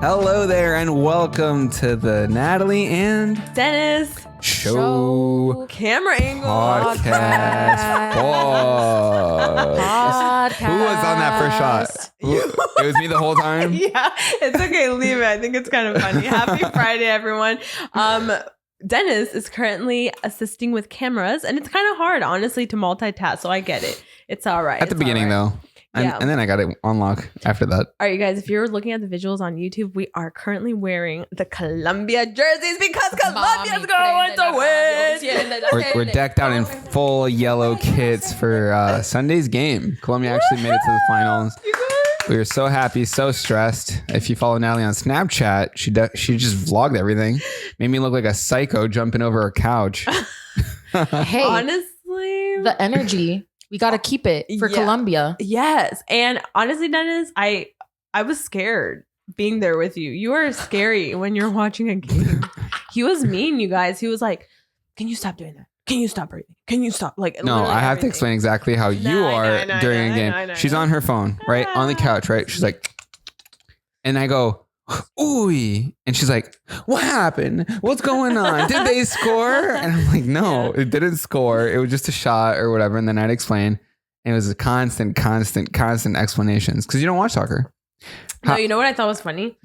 Hello there, and welcome to the Natalie and Dennis Show Camera Angle Podcast. Who was on that first shot? It was me the whole time? Yeah, it's okay. Leave it. I think it's kind of funny. Happy Friday, everyone. Dennis is currently assisting with cameras, and it's kind of hard, honestly, to multitask. So I get it. It's all right. At the beginning, though. And then I got it on lock after that. All right, you guys, if you're looking at the visuals on YouTube, we are currently wearing the Colombia jerseys because Colombia's going to win. We're decked out in full yellow kits for Sunday's game. Colombia actually made it to the finals. We were so happy, so stressed. If you follow Natalie on Snapchat, she just vlogged everything. Made me look like a psycho jumping over a couch. Hey, honestly, the energy. We got to keep it for Colombia. Yes. And honestly, Dennis, I was scared being there with you. You are scary when you're watching a game. He was mean, you guys. He was like, can you stop doing that? Can you stop breathing? Can you stop? Like, no, I have to explain exactly how you are during a game. She's on her phone, right? On the couch, right? She's like, and I go, ooh, and she's like, what happened? What's going on? Did they score? And I'm like, no, it didn't score. It was just a shot or whatever. And then I'd explain. And it was a constant explanations because you don't watch soccer. No, you know what I thought was funny?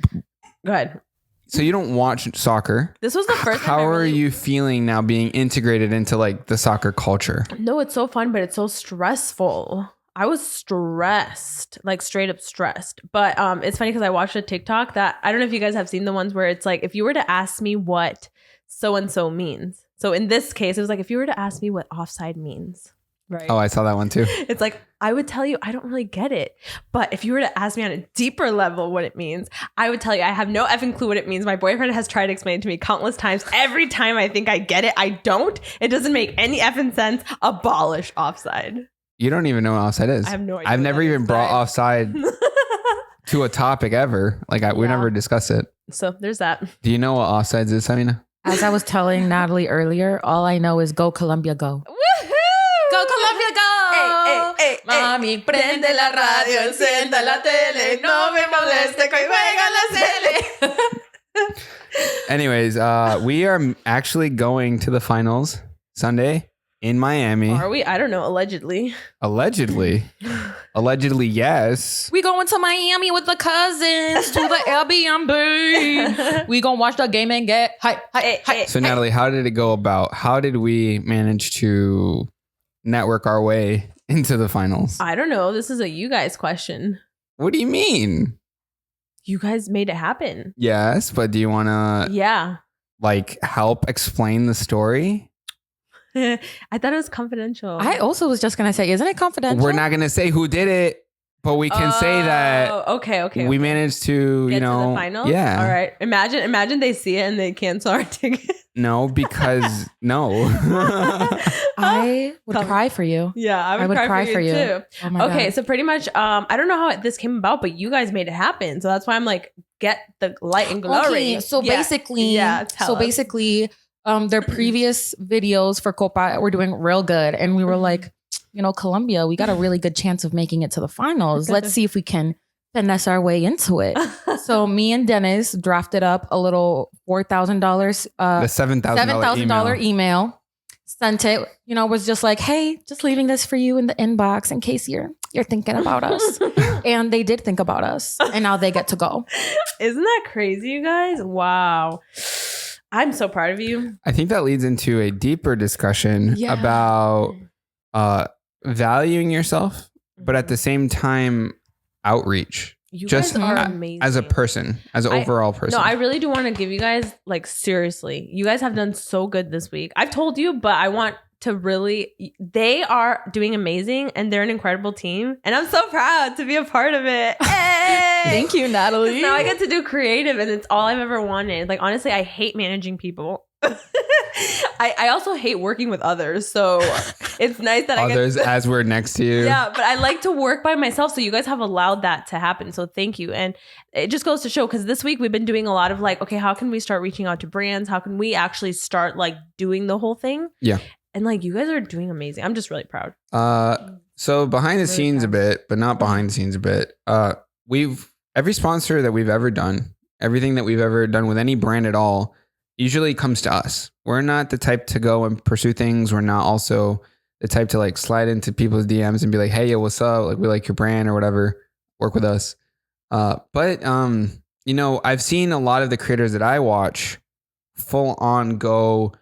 Go ahead. So you don't watch soccer. This was the first time. How are you feeling now being integrated into like the soccer culture? No, it's so fun, but it's so stressful. I was stressed, like straight up stressed. But it's funny because I watched a TikTok that I don't know if you guys have seen the ones where it's like, if you were to ask me what so-and-so means. So in this case, it was like, if you were to ask me what offside means. Right. Oh, I saw that one too. It's like, I would tell you, I don't really get it. But if you were to ask me on a deeper level what it means, I would tell you, I have no effing clue what it means. My boyfriend has tried to explain it to me countless times. Every time I think I get it, I don't. It doesn't make any effing sense. Abolish offside. You don't even know what offside is. I have no idea. I've never even brought offside to a topic ever. Like we never discussed it. So there's that. Do you know what offsides is, Samina? As I was telling Natalie earlier, all I know is go Colombia, go. Woohoo! Go Colombia, go! Hey, Mami, prende la radio, encienda la tele, no me moleste que juega la tele. Anyways, we are actually going to the finals Sunday in Miami. Are we? I don't know. Allegedly. Allegedly, yes. We going to Miami with the cousins to the Airbnb. We gonna watch the game and get hype. So Natalie, how did it go about? How did we manage to network our way into the finals? I don't know. This is a you guys question. What do you mean? You guys made it happen. Yes, but do you want to like help explain the story? I thought it was confidential. I also was just gonna say, isn't it confidential? We're not gonna say who did it, but we can say that. Okay. We managed to, get to the finals. Yeah. All right. Imagine they see it and they cancel our ticket. No, because no. I would cry for you. Yeah, I would cry for you too. Oh my God. So pretty much, I don't know how this came about, but you guys made it happen. So that's why I'm like, get the light and glory. Okay, so basically, their previous videos for Copa were doing real good. And we were like, Colombia, we got a really good chance of making it to the finals. Let's see if we can finesse our way into it. So me and Dennis drafted up a little $4,000, the $7,000 email, sent it, was just like, hey, just leaving this for you in the inbox in case you're thinking about us. And they did think about us. And now they get to go. Isn't that crazy, you guys? Wow. I'm so proud of you. I think that leads into a deeper discussion about valuing yourself, but at the same time, outreach. You just guys are amazing. As a person, as an overall person. No, I really do want to give you guys, like, seriously, you guys have done so good this week. I've told you, but I want to really, they are doing amazing and they're an incredible team. And I'm so proud to be a part of it. Hey! Thank you, Natalie. Now I get to do creative and it's all I've ever wanted. Like, honestly, I hate managing people. I also hate working with others. So it's nice that others as we're next to you. Yeah, but I like to work by myself. So you guys have allowed that to happen. So thank you. And it just goes to show, because this week we've been doing a lot of like, okay, how can we start reaching out to brands? How can we actually start like doing the whole thing? Yeah. And like, you guys are doing amazing. I'm just really proud. So behind the scenes a bit, but not behind the scenes a bit. Every sponsor that we've ever done, everything that we've ever done with any brand at all usually comes to us. We're not the type to go and pursue things. We're not also the type to like slide into people's DMs and be like, hey, yo, what's up? Like, we like your brand or whatever. Work with us. But you know, I've seen a lot of the creators that I watch full on go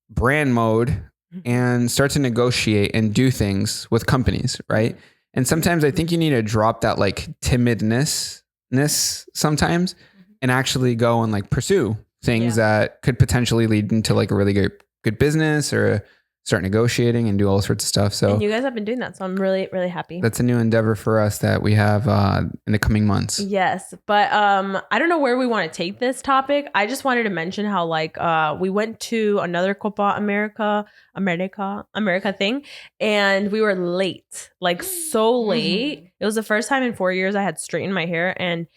brand mode and start to negotiate and do things with companies, right? And sometimes I think you need to drop that like timidness sometimes and actually go and like pursue things that could potentially lead into like a really good business or start negotiating and do all sorts of stuff. So and you guys have been doing that. So I'm really, really happy. That's a new endeavor for us that we have in the coming months. Yes. But I don't know where we want to take this topic. I just wanted to mention how like we went to another Copa America thing and we were late, like so late. It was the first time in 4 years I had straightened my hair, and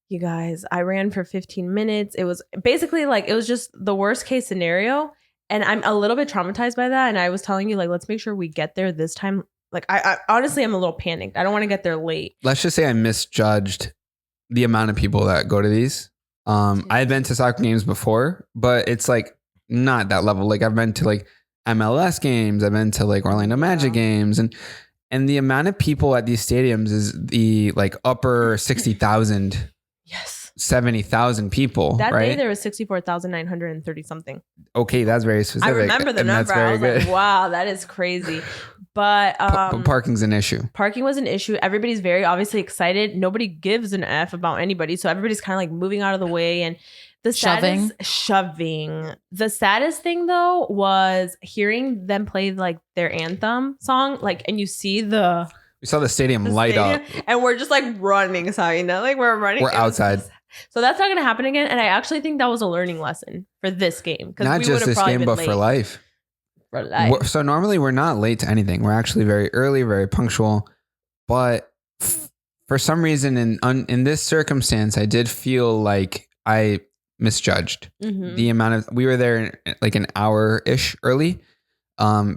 you guys, I ran for 15 minutes. It was basically like, it was just the worst case scenario. And I'm a little bit traumatized by that. And I was telling you, like, let's make sure we get there this time. Like, I honestly, I'm a little panicked. I don't want to get there late. Let's just say I misjudged the amount of people that go to these. I've been to soccer games before, but it's like not that level. Like I've been to like MLS games. I've been to like Orlando Magic games. And the amount of people at these stadiums is the like upper 60,000. Yes. 70,000 people. That right? day there was 64,930 something. Okay, that's very specific. I remember the number. I was like, wow, that is crazy. But parking's an issue. Parking was an issue. Everybody's very obviously excited. Nobody gives an F about anybody. So everybody's kind of like moving out of the way and the shoving. The saddest thing though was hearing them play like their anthem song, like, and you see we saw the stadium light up, and we're just like running. So you know, like we're running. We're outside. So that's not going to happen again. And I actually think that was a learning lesson for this game. Not just this game, but for life. For life. So normally we're not late to anything. We're actually very early, very punctual. But for some reason in this circumstance, I did feel like I misjudged the amount of, we were there like an hour-ish early.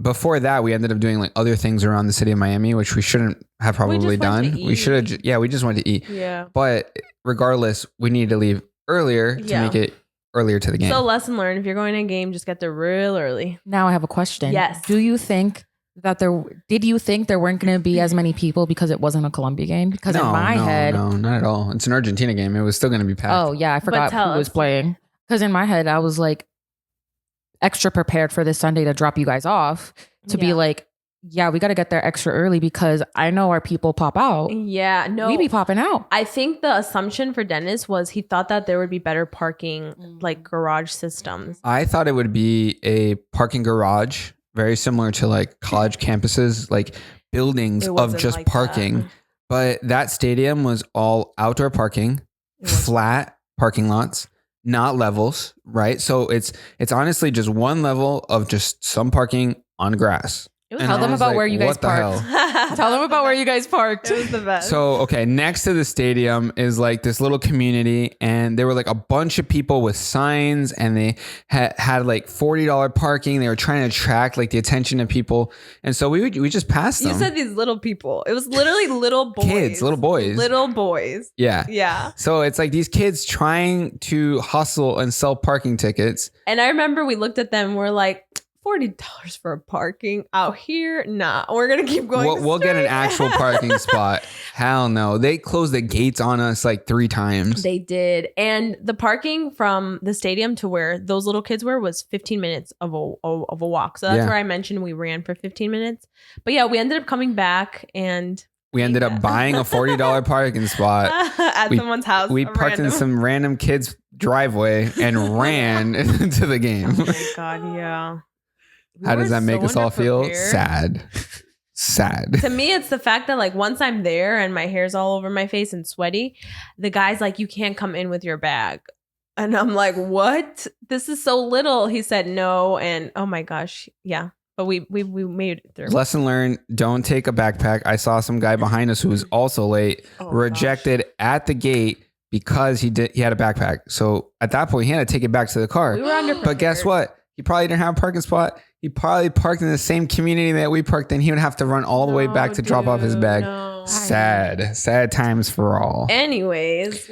Before that, we ended up doing like other things around the city of Miami, which we shouldn't have probably done. We should have, we just went to eat. Yeah. But regardless, we need to leave earlier to make it earlier to the game. So lesson learned, if you're going to a game, just get there real early. Now I have a question. Yes. Did you think there weren't going to be as many people because it wasn't a Colombia game? Because in my head. No, not at all. It's an Argentina game. It was still going to be packed. Oh yeah. I forgot who was playing. Because in my head, I was like extra prepared for this Sunday to drop you guys off to be like, yeah, we got to get there extra early because I know our people pop out. Yeah, no. We be popping out. I think the assumption for Dennis was he thought that there would be better parking, like garage systems. I thought it would be a parking garage, very similar to like college campuses, like buildings of just like parking. That. But that stadium was all outdoor parking, flat parking lots, not levels, right? So it's honestly just one level of just some parking on grass. Tell them about where you guys parked. Tell them about where you guys parked. It was the best. So, okay, next to the stadium is like this little community, and there were like a bunch of people with signs, and they had like $40 parking. They were trying to attract like the attention of people, and so we just passed them. You said these little people. It was literally little boys. Kids, little boys. Little boys. Yeah. Yeah. So it's like these kids trying to hustle and sell parking tickets. And I remember we looked at them and we're like, $40 for parking out here? Nah, we're gonna keep going. We'll get an actual parking spot. Hell no. They closed the gates on us like 3 times. They did. And the parking from the stadium to where those little kids were was 15 minutes of a walk. So that's where I mentioned we ran for 15 minutes. But yeah, we ended up coming back and we ended up buying a $40 parking spot at someone's house. We parked in some random kid's driveway and ran into the game. Oh my God, yeah. How does that make us all feel? Sad. To me, it's the fact that like once I'm there and my hair's all over my face and sweaty, the guy's like, you can't come in with your bag. And I'm like, what? This is so little. He said no. And oh my gosh. Yeah. But we made it through. Lesson learned, don't take a backpack. I saw some guy behind us who was also late, rejected at the gate because he had a backpack. So at that point, he had to take it back to the car. We were underprepared. But guess what? He probably didn't have a parking spot. He probably parked in the same community that we parked in. He would have to run all the way back to drop off his bag. No. Sad times for all. Anyways,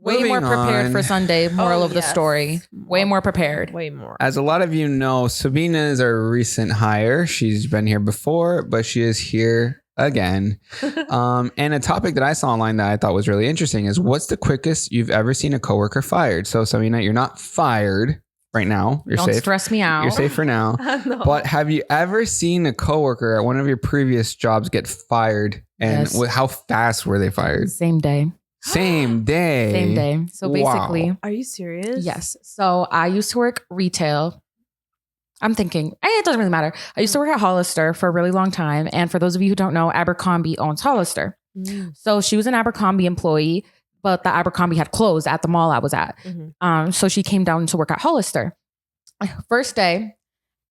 way more prepared for Sunday. Moral of the yes. story. Way more prepared. Way more. As a lot of you know, Sabina is our recent hire. She's been here before, but she is here again. And a topic that I saw online that I thought was really interesting is, what's the quickest you've ever seen a coworker fired? So Sabina, you're not fired right now. You're Don't safe. stress me out. You're safe for now. No. But have you ever seen a coworker at one of your previous jobs get fired? And Yes. how fast were they fired? Same day. Same day. Same day. So basically, Are you serious? yes. So I used to work retail. I'm thinking, it doesn't really matter. I used to work at Hollister for a really long time. And for those of you who don't know, Abercrombie owns Hollister. So she was an Abercrombie employee, but the Abercrombie had closed at the mall I was at. So she came down to work at Hollister. First day,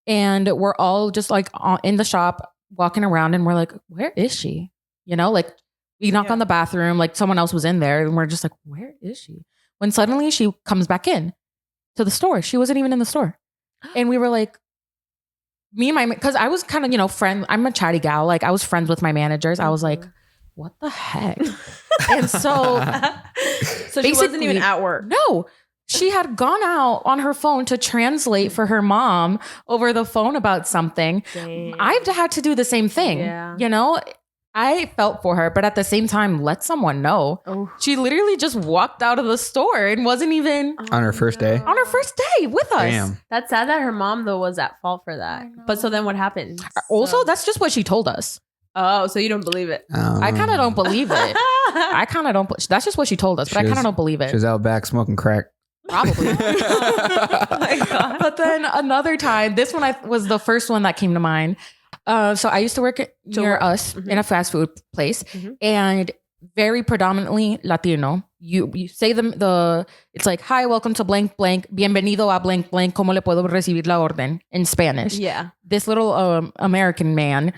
and we're all just like in the shop walking around, and we're like, where is she? You know, like we knock on the bathroom, like someone else was in there, and we're just like, where is she? When suddenly she comes back in to the store. She wasn't even in the store. And we were like, because I was kind of, friend. I'm a chatty gal. Like I was friends with my managers. I was like, what the heck? And so she wasn't even at work. No, she had gone out on her phone to translate for her mom over the phone about something. Dang. I've had to do the same thing. Yeah. I felt for her, but at the same time, let someone know. Oh. She literally just walked out of the store and wasn't even On her first day? on her first day with us. Damn. That's sad that her mom though was at fault for that. But so then what happened? Also, that's just what she told us. Oh, so you don't believe it? I kind of don't believe it. I kind of don't. That's just what she told us, but I kind of don't believe it. She was out back smoking crack. Probably. Oh my God. But then another time, this one was the first one that came to mind. So I used to work near us in a fast food place, and very predominantly Latino. You say it's like, hi, welcome to blank blank, bienvenido a blank blank, ¿cómo le puedo recibir la orden? In Spanish. Yeah. This little American man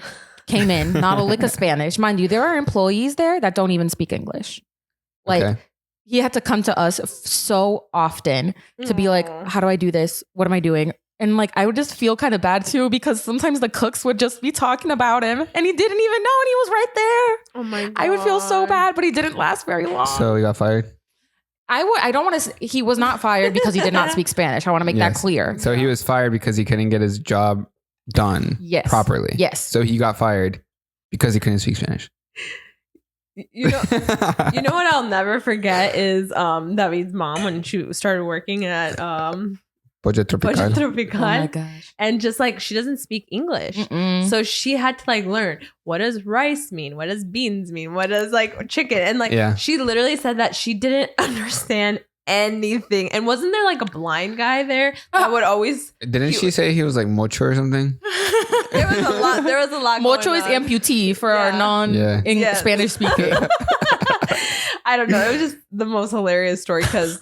came in, not a lick of Spanish. Mind you, there are employees there that don't even speak English. Like he had to come to us so often to be like, how do I do this? What am I doing? And like, I would just feel kind of bad too, because sometimes the cooks would just be talking about him and he didn't even know, and he was right there. Oh my God. I would feel so bad, but he didn't last very long. So he got fired? I don't want to, he was not fired because he did not speak Spanish. I want to make that clear. So he was fired because he couldn't get his job done properly. Yes. So he got fired because he couldn't speak Spanish. You know what I'll never forget is David's mom when she started working at Pollo Tropical. Oh my gosh. And just like, she doesn't speak English. So she had to like learn, what does rice mean? What does beans mean? What does like chicken? And like, she literally said that she didn't understand anything. And wasn't there like a blind guy there that would always... Didn't she say he was like mocho or something? There was a lot Mocho going is on. amputee for our Spanish speaking. I don't know. It was just the most hilarious story because,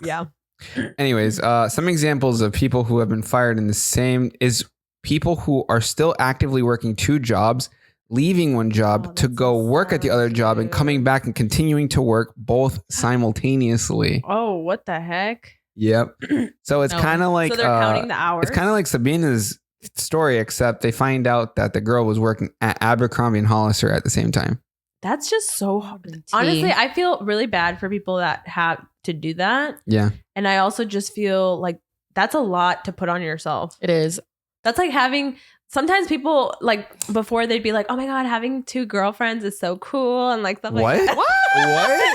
Anyways, some examples of people who have been fired in the same is people who are still actively working two jobs, leaving one job to go work at the other job and coming back and continuing to work both simultaneously. Oh, what the heck? Yep. So it's kind of like... So they're counting the hours? It's kind of like Sabina's story, except they find out that the girl was working at Abercrombie and Hollister at the same time. That's just so hard. Honestly, I feel really bad for people that have to do that. Yeah. And I also just feel like that's a lot to put on yourself. It is. That's like having... Sometimes people, like, before they'd be like, oh my God, having two girlfriends is so cool. And like stuff like that.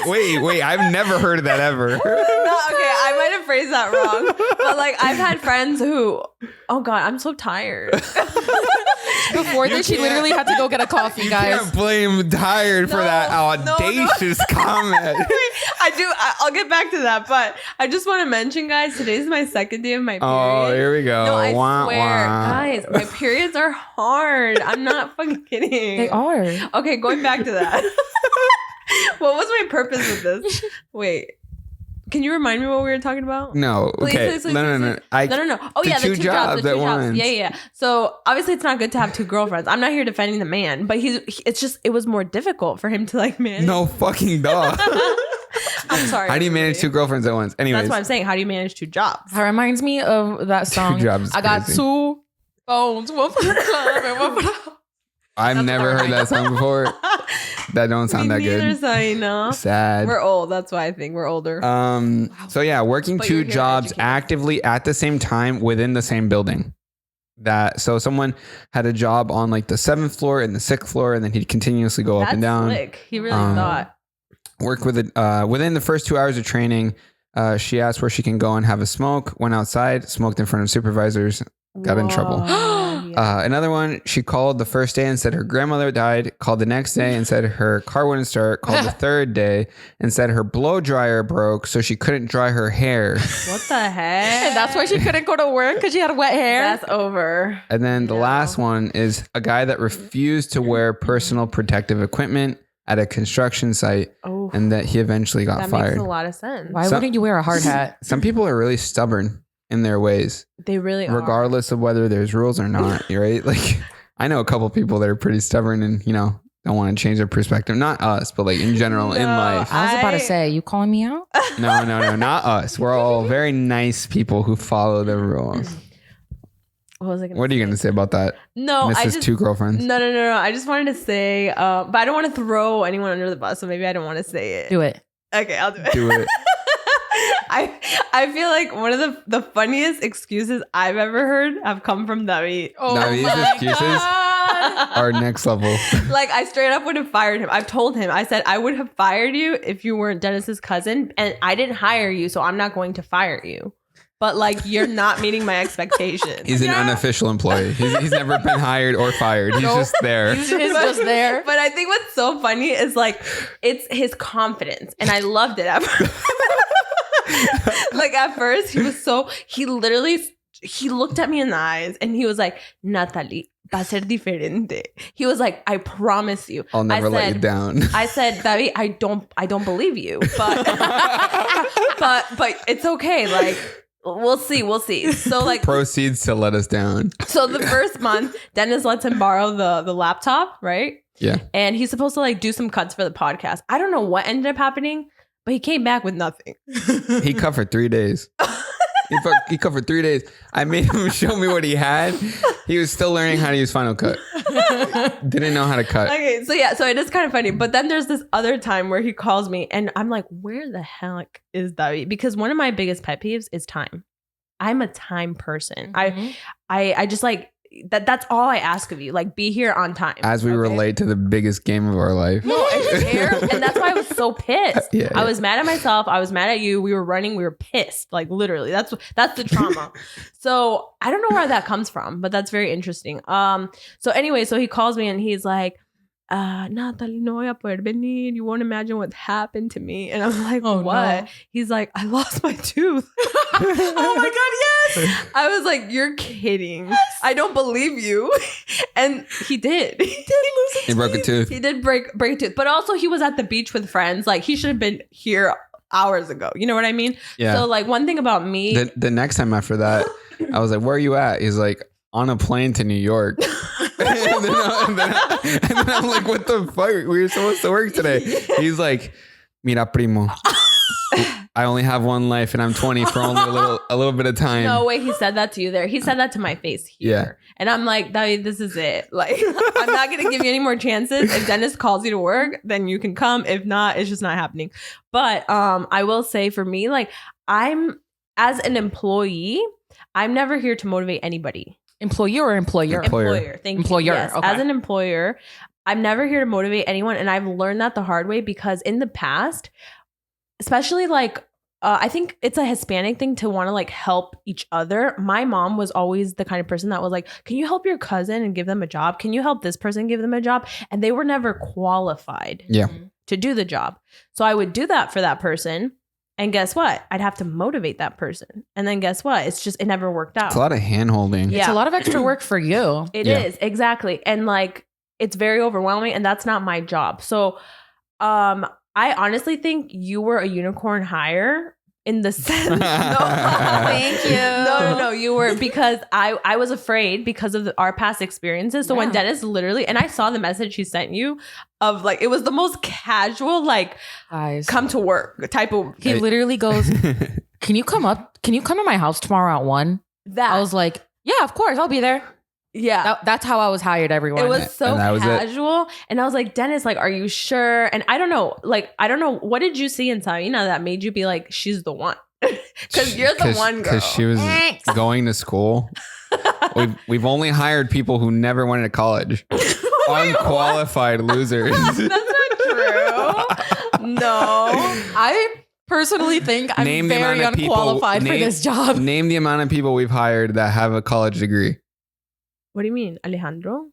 What? Wait. I've never heard of that ever. No, okay, I might have phrased that wrong. But like, I've had friends who, oh God, I'm so tired. Before this, she literally had to go get a coffee, guys. You can't blame tired for that audacious comment. I'll get back to that. But I just want to mention, guys, today's my second day of my period. Oh, here we go. No, I wah, swear, wah. guys, my periods are hard. I'm not fucking kidding. They are. Okay, going back to that. What was my purpose with this? Wait. Can you remind me what we were talking about? No. Okay. Please, No. No. Oh, the yeah, two the two jobs jobs. at once. Yeah. So obviously, it's not good to have two girlfriends. I'm not here defending the man, but it was more difficult for him to like manage. No fucking dog. I'm sorry. How do you manage two girlfriends at once? Anyways. That's what I'm saying. How do you manage two jobs? That reminds me of that song. Two jobs is I got crazy. two phones, one for the club and one for the... I've never heard that song before. That don't sound that neither, good. so you know. Sad. We're old. That's why I think we're older. So yeah, working But 2 you're here to jobs educate. actively at the same time within the same building. So someone had a job on like the 7th floor and the 6th floor, and then he'd continuously go up and down. Slick. He really thought. Work with it within the first 2 hours of training. She asked where she can go and have a smoke. Went outside, smoked in front of supervisors, got in trouble. Another one, she called the first day and said her grandmother died. Called the next day and said her car wouldn't start. Called the third day and said her blow dryer broke, so she couldn't dry her hair. What the heck? And that's why she couldn't go to work because she had wet hair. That's over. And then the last one is a guy that refused to wear personal protective equipment at a construction site, and that he eventually got fired. That makes a lot of sense. Why wouldn't you wear a hard hat? Some people are really stubborn in their ways. They really are. Regardless of whether there's rules or not, right? Like, I know a couple people that are pretty stubborn and, you know, don't want to change their perspective. Not us, but like in general in life. I was about to say, you calling me out? No, not us. We're all very nice people who follow the rules. What are you going to say about that? No, Mrs. Two Girlfriends. No. I just wanted to say, but I don't want to throw anyone under the bus, so maybe I don't want to say it. Do it. Okay, I'll do it. Do it. I feel like one of the funniest excuses I've ever heard have come from David. David's excuses are next level. Like, I straight up would have fired him. I've told him, I said, I would have fired you if you weren't Dennis's cousin, and I didn't hire you, so I'm not going to fire you. But like, you're not meeting my expectations. He's an unofficial employee. He's never been hired or fired. He's just there. He's just there. But I think what's so funny is like, it's his confidence. And I loved it. Like at first he looked at me in the eyes and he was like, Natalie, va a ser diferente. He was like, I promise you. I'll never let you down. I said, David, I don't believe you, but but it's okay. Like, we'll see. So like, proceeds to let us down. So the first month, Dennis lets him borrow the laptop, right? Yeah. And he's supposed to like do some cuts for the podcast. I don't know what ended up happening, but he came back with nothing. He cut for 3 days. He cut for 3 days. I made him show me what he had. He was still learning how to use Final Cut. Didn't know how to cut. Okay, so yeah, so it is kind of funny. But then there's this other time where he calls me and I'm like, where the heck is David? Because one of my biggest pet peeves is time. I'm a time person. Mm-hmm. I just like that's all I ask of you. Like, be here on time. As we relate to the biggest game of our life. No, and that's why I was so pissed. Yeah. I was mad at myself. I was mad at you. We were running. We were pissed. Like, literally. That's the trauma. So I don't know where that comes from, but that's very interesting. So anyway, so he calls me and he's like, Natalie, no voy a poder venir. You won't imagine what happened to me. And I'm like, what? No. He's like, I lost my tooth. Oh my God, yes. I was like, you're kidding. Yes. I don't believe you. And he did. He did lose a tooth. He broke a tooth. He did break a tooth. But also he was at the beach with friends. Like, he should have been here hours ago. You know what I mean? Yeah. So like, one thing about me. The next time after that, I was like, where are you at? He's like, on a plane to New York. and then I'm like, what the fuck? We were supposed to work today. He's like, mira, primo. I only have one life and I'm 20 for only a little bit of time. No way he said that to you there. He said that to my face here. Yeah. And I'm like, David, this is it. Like, I'm not going to give you any more chances. If Dennis calls you to work, then you can come. If not, it's just not happening. But I will say for me, like, as an employee, I'm never here to motivate anybody. Employer or employer? Employer. Thank you. Yes. Okay. As an employer, I'm never here to motivate anyone. And I've learned that the hard way because in the past, especially like, I think it's a Hispanic thing to want to like help each other. My mom was always the kind of person that was like, can you help your cousin and give them a job? Can you help this person give them a job? And they were never qualified to do the job. So I would do that for that person. And guess what? I'd have to motivate that person. And then guess what? It never worked out. It's a lot of hand holding. Yeah. It's a lot of extra work for you. It is. Exactly. And like, it's very overwhelming and that's not my job. So, I honestly think you were a unicorn hire in the sense. No, thank you. No, you were, because I was afraid because of our past experiences. So when Dennis literally, and I saw the message he sent you of like, it was the most casual, like, guys, come to work type of. He literally goes, can you come to my house tomorrow at 1:00? That I was like, yeah, of course, I'll be there. Yeah. That's how I was hired, everyone. It was so was casual. And I was like, Dennis, like, are you sure? And I don't know. Like, I don't know. What did you see in Sabina that made you be like, she's the one? Because you're the one girl. Because she was going to school. We've only hired people who never went to college. Unqualified losers. That's not true. No. I personally think I'm very unqualified for this job. Name the amount of people we've hired that have a college degree. What do you mean? Alejandro?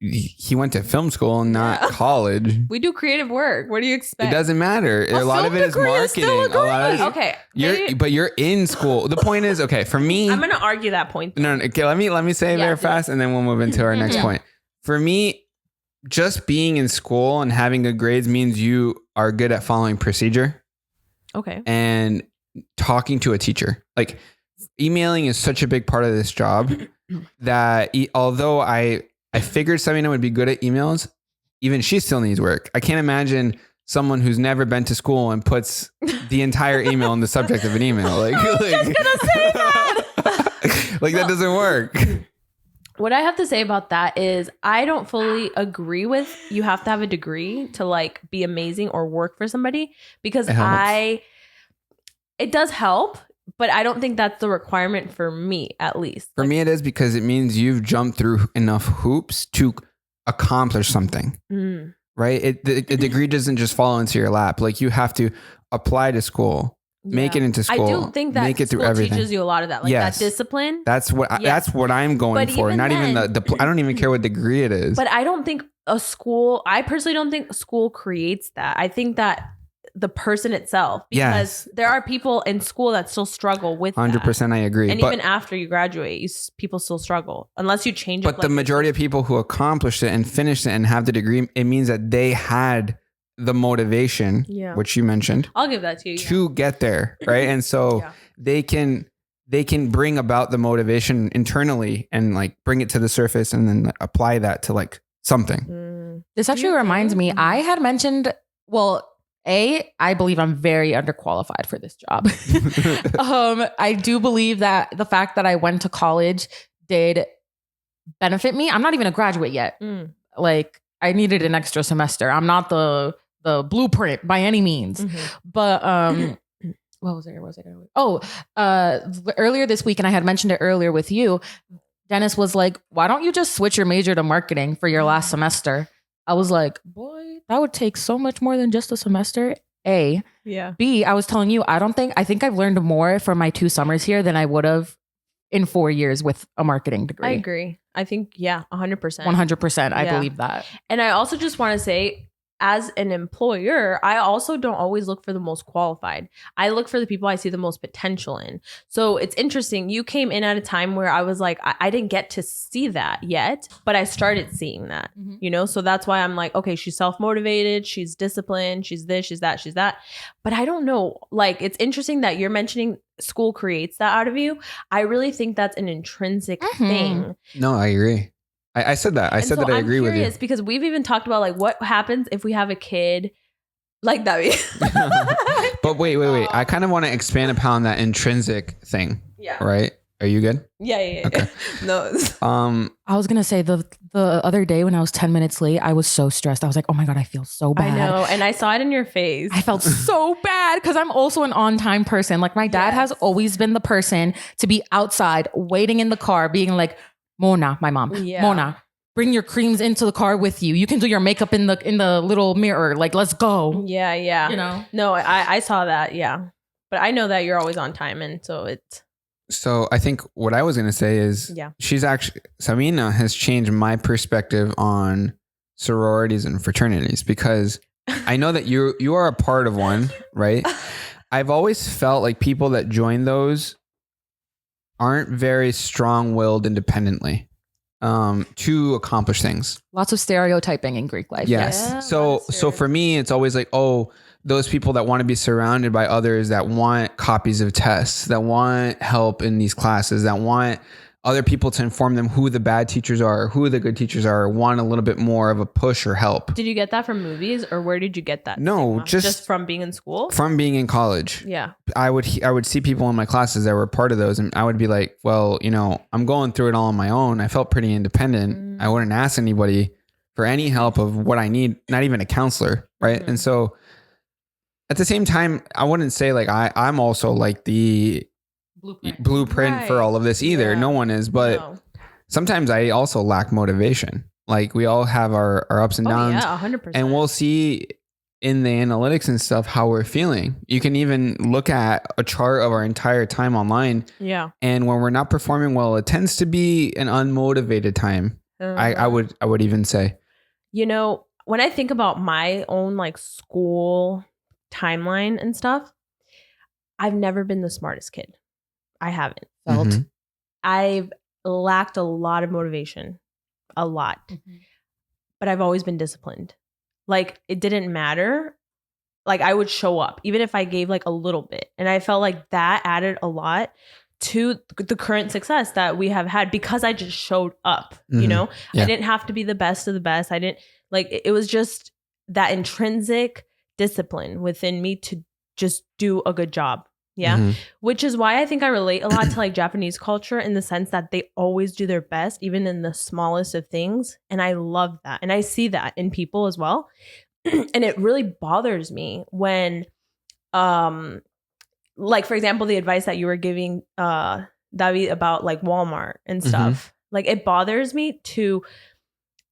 He went to film school and not college. We do creative work. What do you expect? It doesn't matter. A lot of it is marketing. Okay. But you're in school. The point is, okay, for me, I'm going to argue that point. No, okay, let me say it very fast and then we'll move into our next point. For me, just being in school and having good grades means you are good at following procedure. Okay. And talking to a teacher. Like, emailing is such a big part of this job that although I figured Sabina would be good at emails, even she still needs work. I can't imagine someone who's never been to school and puts the entire email in the subject of an email. Like, I was just gonna say that. Like, that doesn't work. What I have to say about that is I don't fully agree with you have to have a degree to like be amazing or work for somebody, because it does help, but I don't think that's the requirement for me, at least. For me, it is, because it means you've jumped through enough hoops to accomplish something, right? The degree doesn't just fall into your lap. Like, you have to apply to school. Make it into school. I do think that make it school through everything. teaches you a lot of that, like that discipline. That's what I'm going for. Not even the. I don't even care what degree it is. But I don't think I personally don't think school creates that. I think that the person itself, because there are people in school that still struggle with 100%. I agree. And even after you graduate, people still struggle unless you change it. But the majority of people who accomplished it and finished it and have the degree, it means that they had the motivation, which you mentioned. I'll give that to you. To get there, right? And so they can bring about the motivation internally and like bring it to the surface and then apply that to like something. This actually reminds me, I had mentioned, I believe I'm very underqualified for this job. I do believe that the fact that I went to college did benefit me. I'm not even a graduate yet. Like, I needed an extra semester. I'm not the blueprint by any means. But what was I going to? Earlier this week, and I had mentioned it earlier with you, Dennis was like, why don't you just switch your major to marketing for your last semester? I was like, boy, that would take so much more than just a semester. A. Yeah. B, I was telling you, I think I've learned more from my 2 summers here than I would have in 4 years with a marketing degree. I agree. I think, 100%. 100%. I believe that. And I also just want to say, as an employer, I also don't always look for the most qualified. I look for the people I see the most potential in. So it's interesting. You came in at a time where I was like, I didn't get to see that yet, but I started seeing that, So that's why I'm like, okay, she's self-motivated. She's disciplined. She's this, she's that, she's that. But I don't know. Like, it's interesting that you're mentioning school creates that out of you. I really think that's an intrinsic thing. No, I agree. I said that. I said that I agree with you. Because we've even talked about like what happens if we have a kid like that. But wait. I kind of want to expand upon that intrinsic thing. Yeah. Right? Are you good? Yeah. Okay. No. I was gonna say the other day when I was 10 minutes late, I was so stressed. I was like, oh my God, I feel so bad. I know. And I saw it in your face. I felt so bad because I'm also an on-time person. Like, my dad has always been the person to be outside waiting in the car being like, Mona, my mom, Mona, bring your creams into the car with you. You can do your makeup in the little mirror. Like, let's go. Yeah. No, I saw that. Yeah. But I know that you're always on time. And so it's. So I think what I was going to say is Sabina has changed my perspective on sororities and fraternities, because I know that you are a part of one, right? I've always felt like people that join those aren't very strong-willed independently to accomplish things. Lots of stereotyping in Greek life. Yes. Yeah, so for me, it's always like, those people that want to be surrounded by others that want copies of tests, that want help in these classes, that want other people to inform them who the bad teachers are, who the good teachers are, want a little bit more of a push or help. Did you get that from movies, or where did you get that? No, just from being in school? From being in college. Yeah. I would see people in my classes that were part of those, and I would be like, well, I'm going through it all on my own. I felt pretty independent. I wouldn't ask anybody for any help of what I need, not even a counselor, right? And so at the same time, I wouldn't say like I'm also like the blueprint for all of this either. No one is, but sometimes I also lack motivation. Like we all have our ups and downs. Yeah, 100%. And we'll see in the analytics and stuff how we're feeling. You can even look at a chart of our entire time online. Yeah. And when we're not performing well, it tends to be an unmotivated time. I would even say. When I think about my own like school timeline and stuff, I've never been the smartest kid. I haven't felt. I've lacked a lot of motivation, a lot, but I've always been disciplined. Like it didn't matter. Like I would show up even if I gave like a little bit. And I felt like that added a lot to the current success that we have had because I just showed up, I didn't have to be the best of the best. I didn't it was just that intrinsic discipline within me to just do a good job. Yeah. Which is why I think I relate a lot to like Japanese culture in the sense that they always do their best, even in the smallest of things. And I love that. And I see that in people as well. And it really bothers me when, like, for example, the advice that you were giving, David, about like Walmart and stuff, like it bothers me to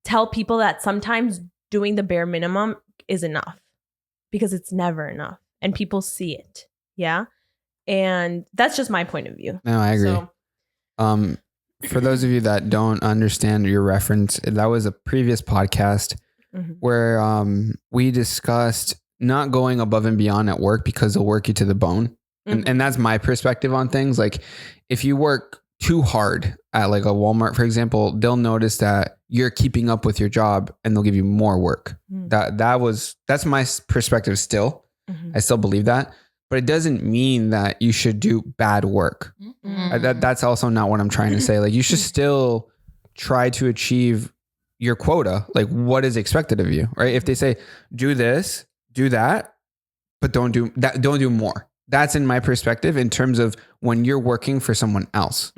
tell people that sometimes doing the bare minimum is enough because it's never enough and people see it. Yeah. And that's just my point of view. No, I agree. So, for those of you that don't understand your reference, that was a previous podcast where we discussed not going above and beyond at work because they'll work you to the bone. And that's my perspective on things. Like if you work too hard at like a Walmart, for example, they'll notice that you're keeping up with your job and they'll give you more work. That's my perspective still. I still believe that. But it doesn't mean that you should do bad work. That's also not what I'm trying to say. Like you should still try to achieve your quota, like what is expected of you, right? If they say, do this, do that, but don't do that, don't do more. That's in my perspective in terms of when you're working for someone else.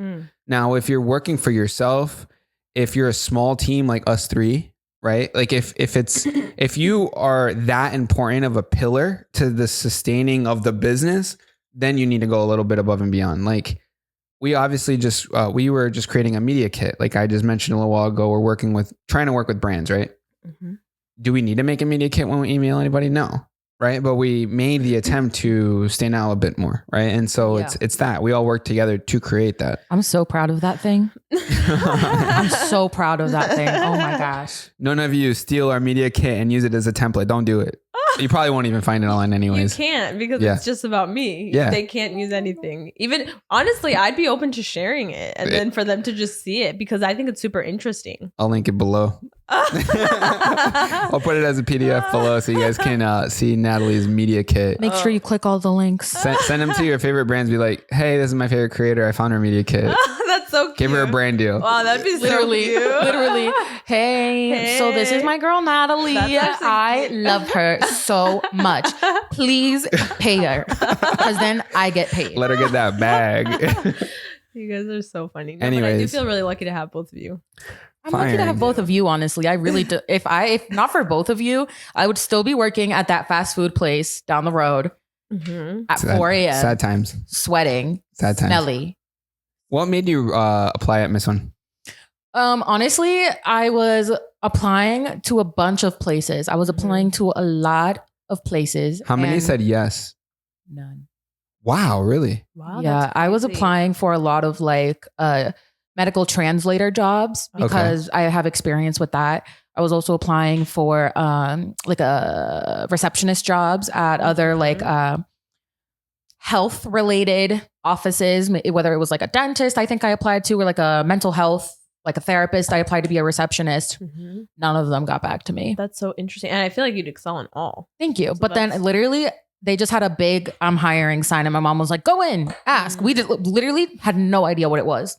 Now, if you're working for yourself, if you're a small team like us three, right? Like if you are that important of a pillar to the sustaining of the business, then you need to go a little bit above and beyond. Like we obviously we were just creating a media kit. Like I just mentioned a little while ago, we're trying to work with brands, right? Do we need to make a media kit when we email anybody? No. Right. But we made the attempt to stand out a bit more. Right. And so it's that we all work together to create that. I'm so proud of that thing. I'm so proud of that thing. Oh my gosh. None of you steal our media kit and use it as a template. Don't do it. You probably won't even find it online anyways. You can't because it's just about me. Yeah. They can't use anything. Even honestly, I'd be open to sharing it and then for them to just see it because I think it's super interesting. I'll link it below. I'll put it as a PDF below so you guys can see Natalie's media kit. Make sure you click all the links. Send them to your favorite brands. Be like, hey, this is my favorite creator. I found her media kit. That's so cute. Give her a brand deal. Wow, that'd be literally, so cute. Literally. Hey, so this is my girl Natalie. I love her so much. Please pay her because then I get paid. Let her get that bag. You guys are so funny. No, Anyways, but I do feel really lucky to have both of you. I'm lucky to have both of you, honestly. I really do. If not for both of you, I would still be working at that fast food place down the road at 4 a.m. Sad times. Sweating. Sad times. Smelly. What made you apply at Miss One? Honestly, I was applying to a bunch of places. I was applying to a lot of places. How many said yes? None. Wow, really? Wow. Yeah, I was applying for a lot of like medical translator jobs because I have experience with that. I was also applying for like a receptionist jobs at other like health related offices, whether it was like a dentist, I think I applied to, or like a mental health, like a therapist. I applied to be a receptionist. None of them got back to me. That's so interesting. And I feel like you'd excel in all. Thank you. So but then literally they just had a big I'm hiring sign and my mom was like, go in, ask. We just literally had no idea what it was.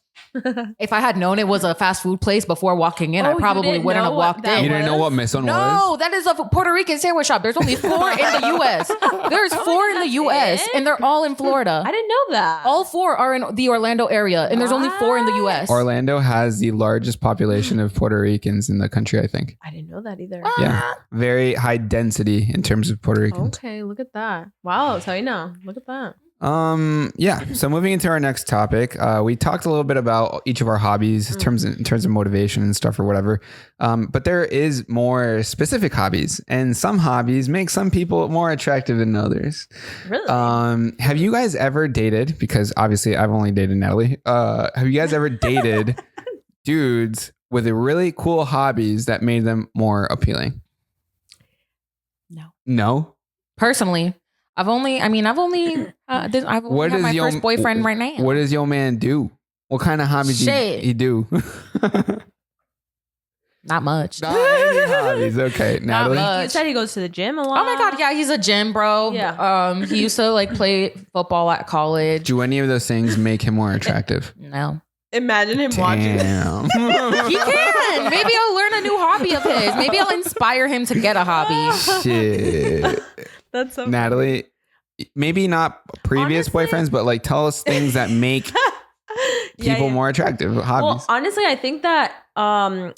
If I had known it was a fast food place before walking in, I probably wouldn't have walked in. You didn't know what Mison was? No, that is a Puerto Rican sandwich shop. There's only 4 in the U.S. There's 4 in the U.S. and they're all in Florida. I didn't know that. All 4 are in the Orlando area, and there's only 4 in the U.S. Orlando has the largest population of Puerto Ricans in the country, I think. I didn't know that either. Yeah, very high density in terms of Puerto Ricans. Okay, look at that. Wow, so you know, look at that. Yeah. So moving into our next topic, we talked a little bit about each of our hobbies in terms of motivation and stuff or whatever. But there is more specific hobbies, and some hobbies make some people more attractive than others. Really? Have you guys ever dated? Because obviously I've only dated Natalie. Have you guys ever dated dudes with really cool hobbies that made them more appealing? No. Personally, I've only had my first boyfriend right now. What does your man do? What kind of hobbies he do? Not much. Not any hobbies. Okay, Natalie. You said he goes to the gym a lot. Oh my God, yeah, he's a gym bro. Yeah. He used to like play football at college. Do any of those things make him more attractive? No. Imagine him watching. Damn. He can. Maybe I'll learn a new hobby of his. Maybe I'll inspire him to get a hobby. Shit. That's so Natalie, maybe not previous boyfriends, but like tell us things that make people more attractive. Hobbies. Well, honestly, I think that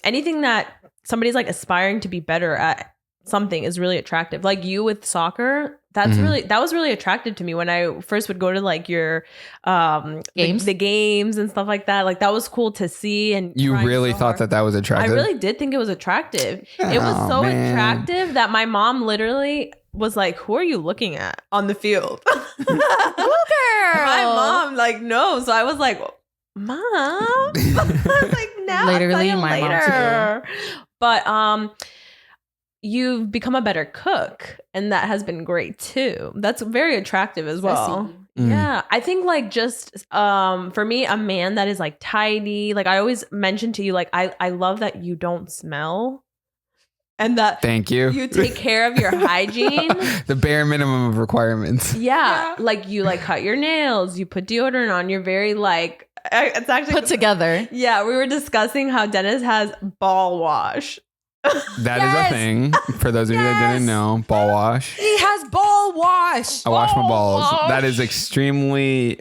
anything that somebody's like aspiring to be better at something is really attractive. Like you with soccer, that was really attractive to me when I first would go to like your games, the games and stuff like that. Like that was cool to see. And you really thought that was attractive? I really did think it was attractive. It was so attractive that my mom literally was like, "Who are you looking at on the field?" Girl. My mom like no, so I was like, "Mom," I was like, "Now, literally, my mom too." But you've become a better cook, and that has been great too. That's very attractive as well. Yeah, I think like just for me, a man that is like tidy. Like I always mention to you, like I love that you don't smell. And that thank you. You take care of your hygiene. The bare minimum of requirements. Yeah. Like you like cut your nails, you put deodorant on, you're very like it's actually put together. Yeah, we were discussing how Dennis has ball wash. That is a thing. For those of you that didn't know, ball wash. He has ball wash. I wash my balls. That is extremely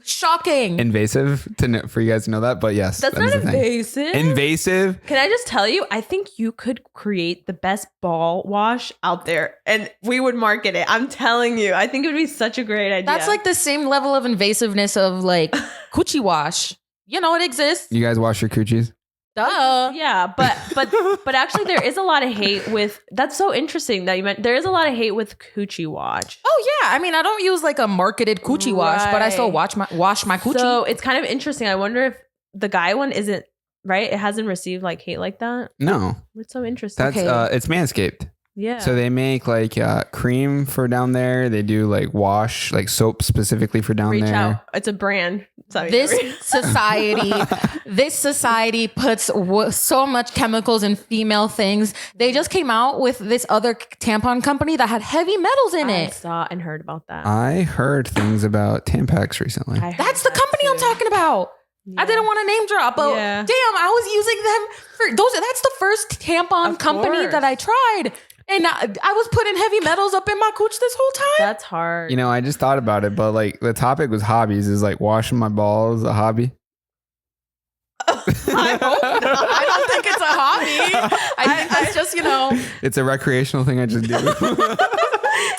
shocking, invasive for you guys to know that, but yes, that's not invasive. Invasive. Can I just tell you? I think you could create the best ball wash out there, and we would market it. I'm telling you, I think it would be such a great idea. That's like the same level of invasiveness of like coochie wash. You know, it exists. You guys wash your coochies? Duh. Yeah, but actually there is a lot of hate with that's so interesting that you meant there is a lot of hate with coochie wash. Oh yeah. I mean, I don't use like a marketed coochie wash, but I still wash my coochie. So it's kind of interesting. I wonder if the guy one isn't right. It hasn't received like hate like that. No. It's so interesting. That's it's Manscaped. Yeah. So they make like cream for down there. They do like wash, like soap specifically for down there. Reach out. It's a brand. Sorry, this society puts so much chemicals in female things. They just came out with this other tampon company that had heavy metals in it. I saw and heard about that. I heard things about Tampax recently. That's the company I'm talking about. Yeah. I didn't want to name drop, but damn, I was using them for those. That's the first tampon company that I tried. And I was putting heavy metals up in my cooch this whole time. That's hard. You know, I just thought about it, but like the topic was hobbies. Is like washing my balls a hobby? I hope not. I don't think it's a hobby. I think it's just, you know. It's a recreational thing I just do.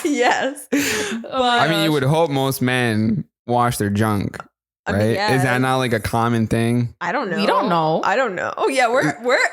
Yes. I mean, you would hope most men wash their junk. Right? I mean, yes. Is that not like a common thing? I don't know. We don't know. I don't know. Oh yeah, we're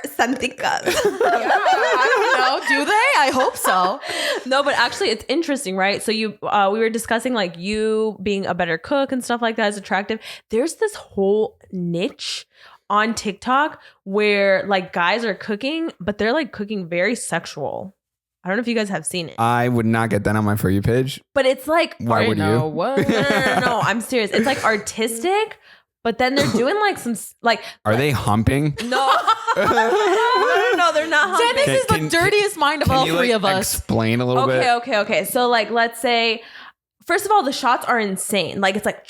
santicas. I don't know. Do they? I hope so. No, but actually it's interesting, right? So we were discussing like you being a better cook and stuff like that is attractive. There's this whole niche on TikTok where like guys are cooking, but they're like cooking very sexual. I don't know if you guys have seen it. I would not get that on my For You page. But it's like... Why would you? What? No. I'm serious. It's like artistic, but then they're doing like some... like. Are they humping? No. No, they're not humping. Dennis is the dirtiest mind of all three of us. Explain a little bit? Okay. So like, let's say... First of all, the shots are insane. Like it's like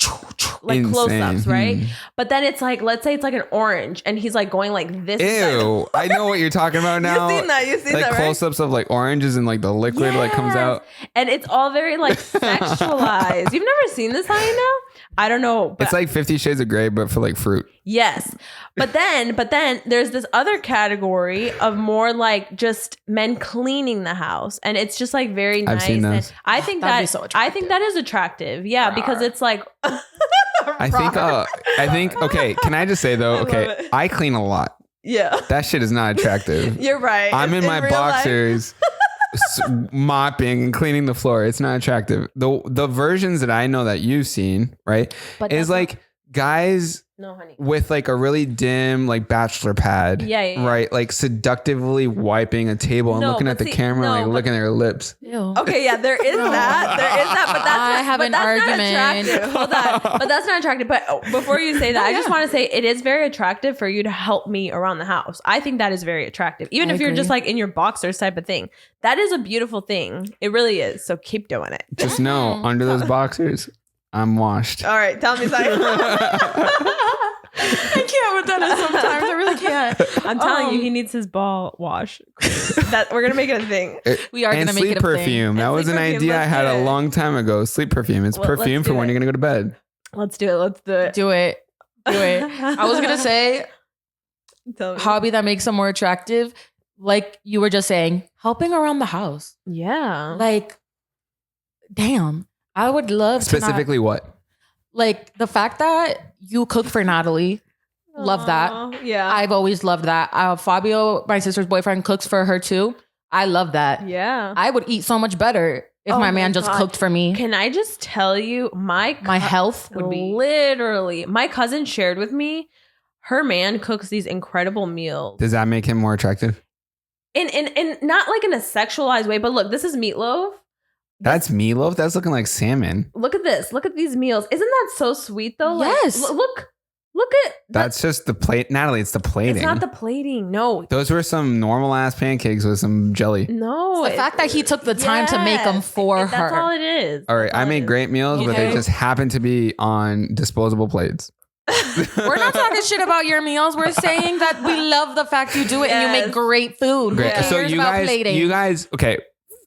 like insane. close-ups, right? But then it's like, let's say it's like an orange and he's like going like this. Ew, I know what you're talking about now. You've seen like that, right? close-ups of like oranges and like the liquid like comes out. And it's all very like sexualized. You've never seen this, how you know? I don't know. But It's like 50 Shades of Grey, but for like fruit. yes. But then there's this other category of more like just men cleaning the house. And it's just like very I've nice. seen those. And I think That'd be that so I think that is attractive. Yeah, because it's like I think okay, can I just say though, love okay, it. I clean a lot. yeah. That shit is not attractive. You're right. I'm in my real life- boxers mopping and cleaning the floor. It's not attractive. The versions that I know that you've seen, right, But is that's like guys No, honey. with like a really dim like bachelor pad, Yeah. right, like seductively wiping a table and No, looking but at the see- camera, no, like but- licking their lips. Ew. Okay, yeah, there is that, but that's I have but an that's argument. Not attractive. Hold on, but that's not attractive. But before you say that, I just want to say it is very attractive for you to help me around the house. I think that is very attractive, even I if you're agree. just like in your boxers type of thing. That is a beautiful thing. It really is. So keep doing it. Just know, under those boxers, I'm washed. All right, tell me something. I can't with Dennis sometimes. I really can't. I'm telling you, he needs his ball wash. That we're gonna make it a thing. We are And going to make sleep it a thing. perfume. That And was sleep an perfume, idea I let's had do a it. long time ago. Sleep perfume. It's Well, let's perfume for do when it. you're gonna go to bed. Let's do it. Let's do it. Do it. Do it. I was going to say, Tell me. hobby that makes them more attractive, like you were just saying, helping around the house. Yeah. Like, damn, I would love to Specifically, what? like the fact that you cook for Natalie. Love that. Aw, yeah. I've always loved that. Fabio, my sister's boyfriend, cooks for her too. I love that. yeah. I would eat so much better if Oh my my man just God. cooked for me. Can I just tell you, my Health would be. literally, my cousin shared with me, her man cooks these incredible meals. Does that make him more attractive? In not like in a sexualized way, but look, this is meatloaf. That's meatloaf. That's looking like salmon. Look at this. Look at these meals. Isn't that so sweet though? Like, Yes. look at That's just the plate, Natalie. It's the plating. It's not the plating. No. Those were some normal ass pancakes with some jelly. No. The fact that he took the time to make them for her. That's all it is. All right, That's I all it made is. great meals, but they Okay. just happen to be on disposable plates. We're not talking shit about your meals. We're saying that we love the fact you do it and you Yes. make great food. Great. Who So cares you about guys, plating? okay.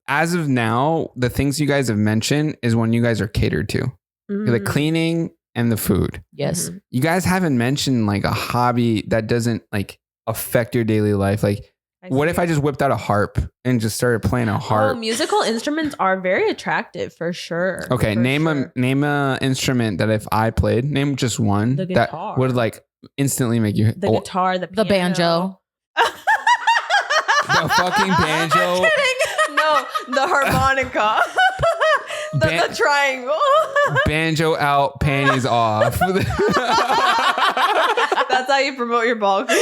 As of now, the things you guys have mentioned is when you guys are catered to, the Mm. cleaning and the food. Yes. Mhm. You guys haven't mentioned like a hobby that doesn't like affect your daily life. Like, what if I just whipped out a harp and just started playing a Oh, harp? musical instruments are very attractive for sure. Okay, For name sure. a instrument that if I played, name just one The that guitar. would like instantly make you The guitar, the The piano. banjo. the fucking banjo. No, the harmonica. the triangle. Banjo out, panties off. That's how you promote your ball game.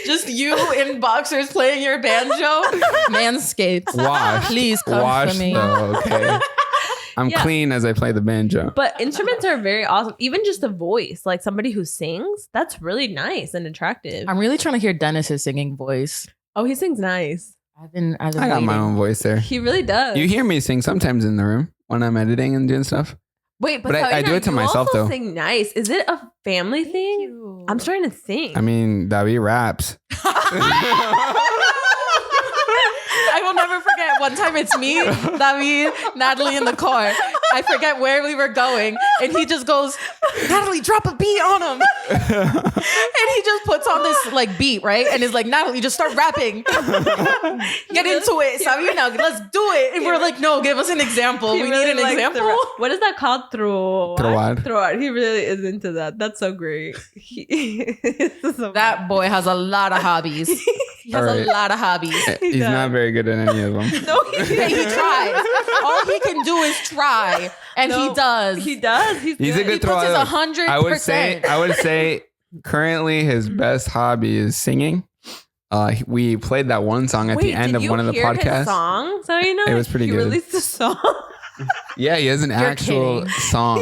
Just you in boxers playing your banjo. Manscaped. Wash. Please come Wash for me. though, okay. I'm Yeah. clean as I play the banjo. But instruments are very awesome. Even just the voice, like somebody who sings, that's really nice and attractive. I'm really trying to hear Dennis's singing voice. Oh, he sings nice. I've been I got my own voice there. He really does. You hear me sing sometimes in the room when I'm editing and doing stuff. Wait, but, but I do Sabrina, it to you myself, also though. Sing nice. Is it a family thing? I'm starting to think. I mean, David raps. I will never forget one time it's me, David, Natalie in the car. I forget where we were going. And he just goes, Natalie, drop a beat on him. And he just puts on this like beat, right? And is like, Natalie, just start rapping. Get into it. Sabrina, let's do it. And we're like, no, give us an example. He We really need an likes the example. rap. What is that called? Troad. Troad. He really is into that. That's so great. That boy has a lot of hobbies. He has All right. a lot of hobbies. He's not very good at any of them. No, He tries. All he can do is try. And he does. He does. He's He's a good. good He puts his thrower. 100%. I would say currently his best hobby is singing. We played that one song at the end of one of the Did you hear his podcasts. song? So you know, It was pretty he good. released a song. Yeah, he has an actual kidding. song.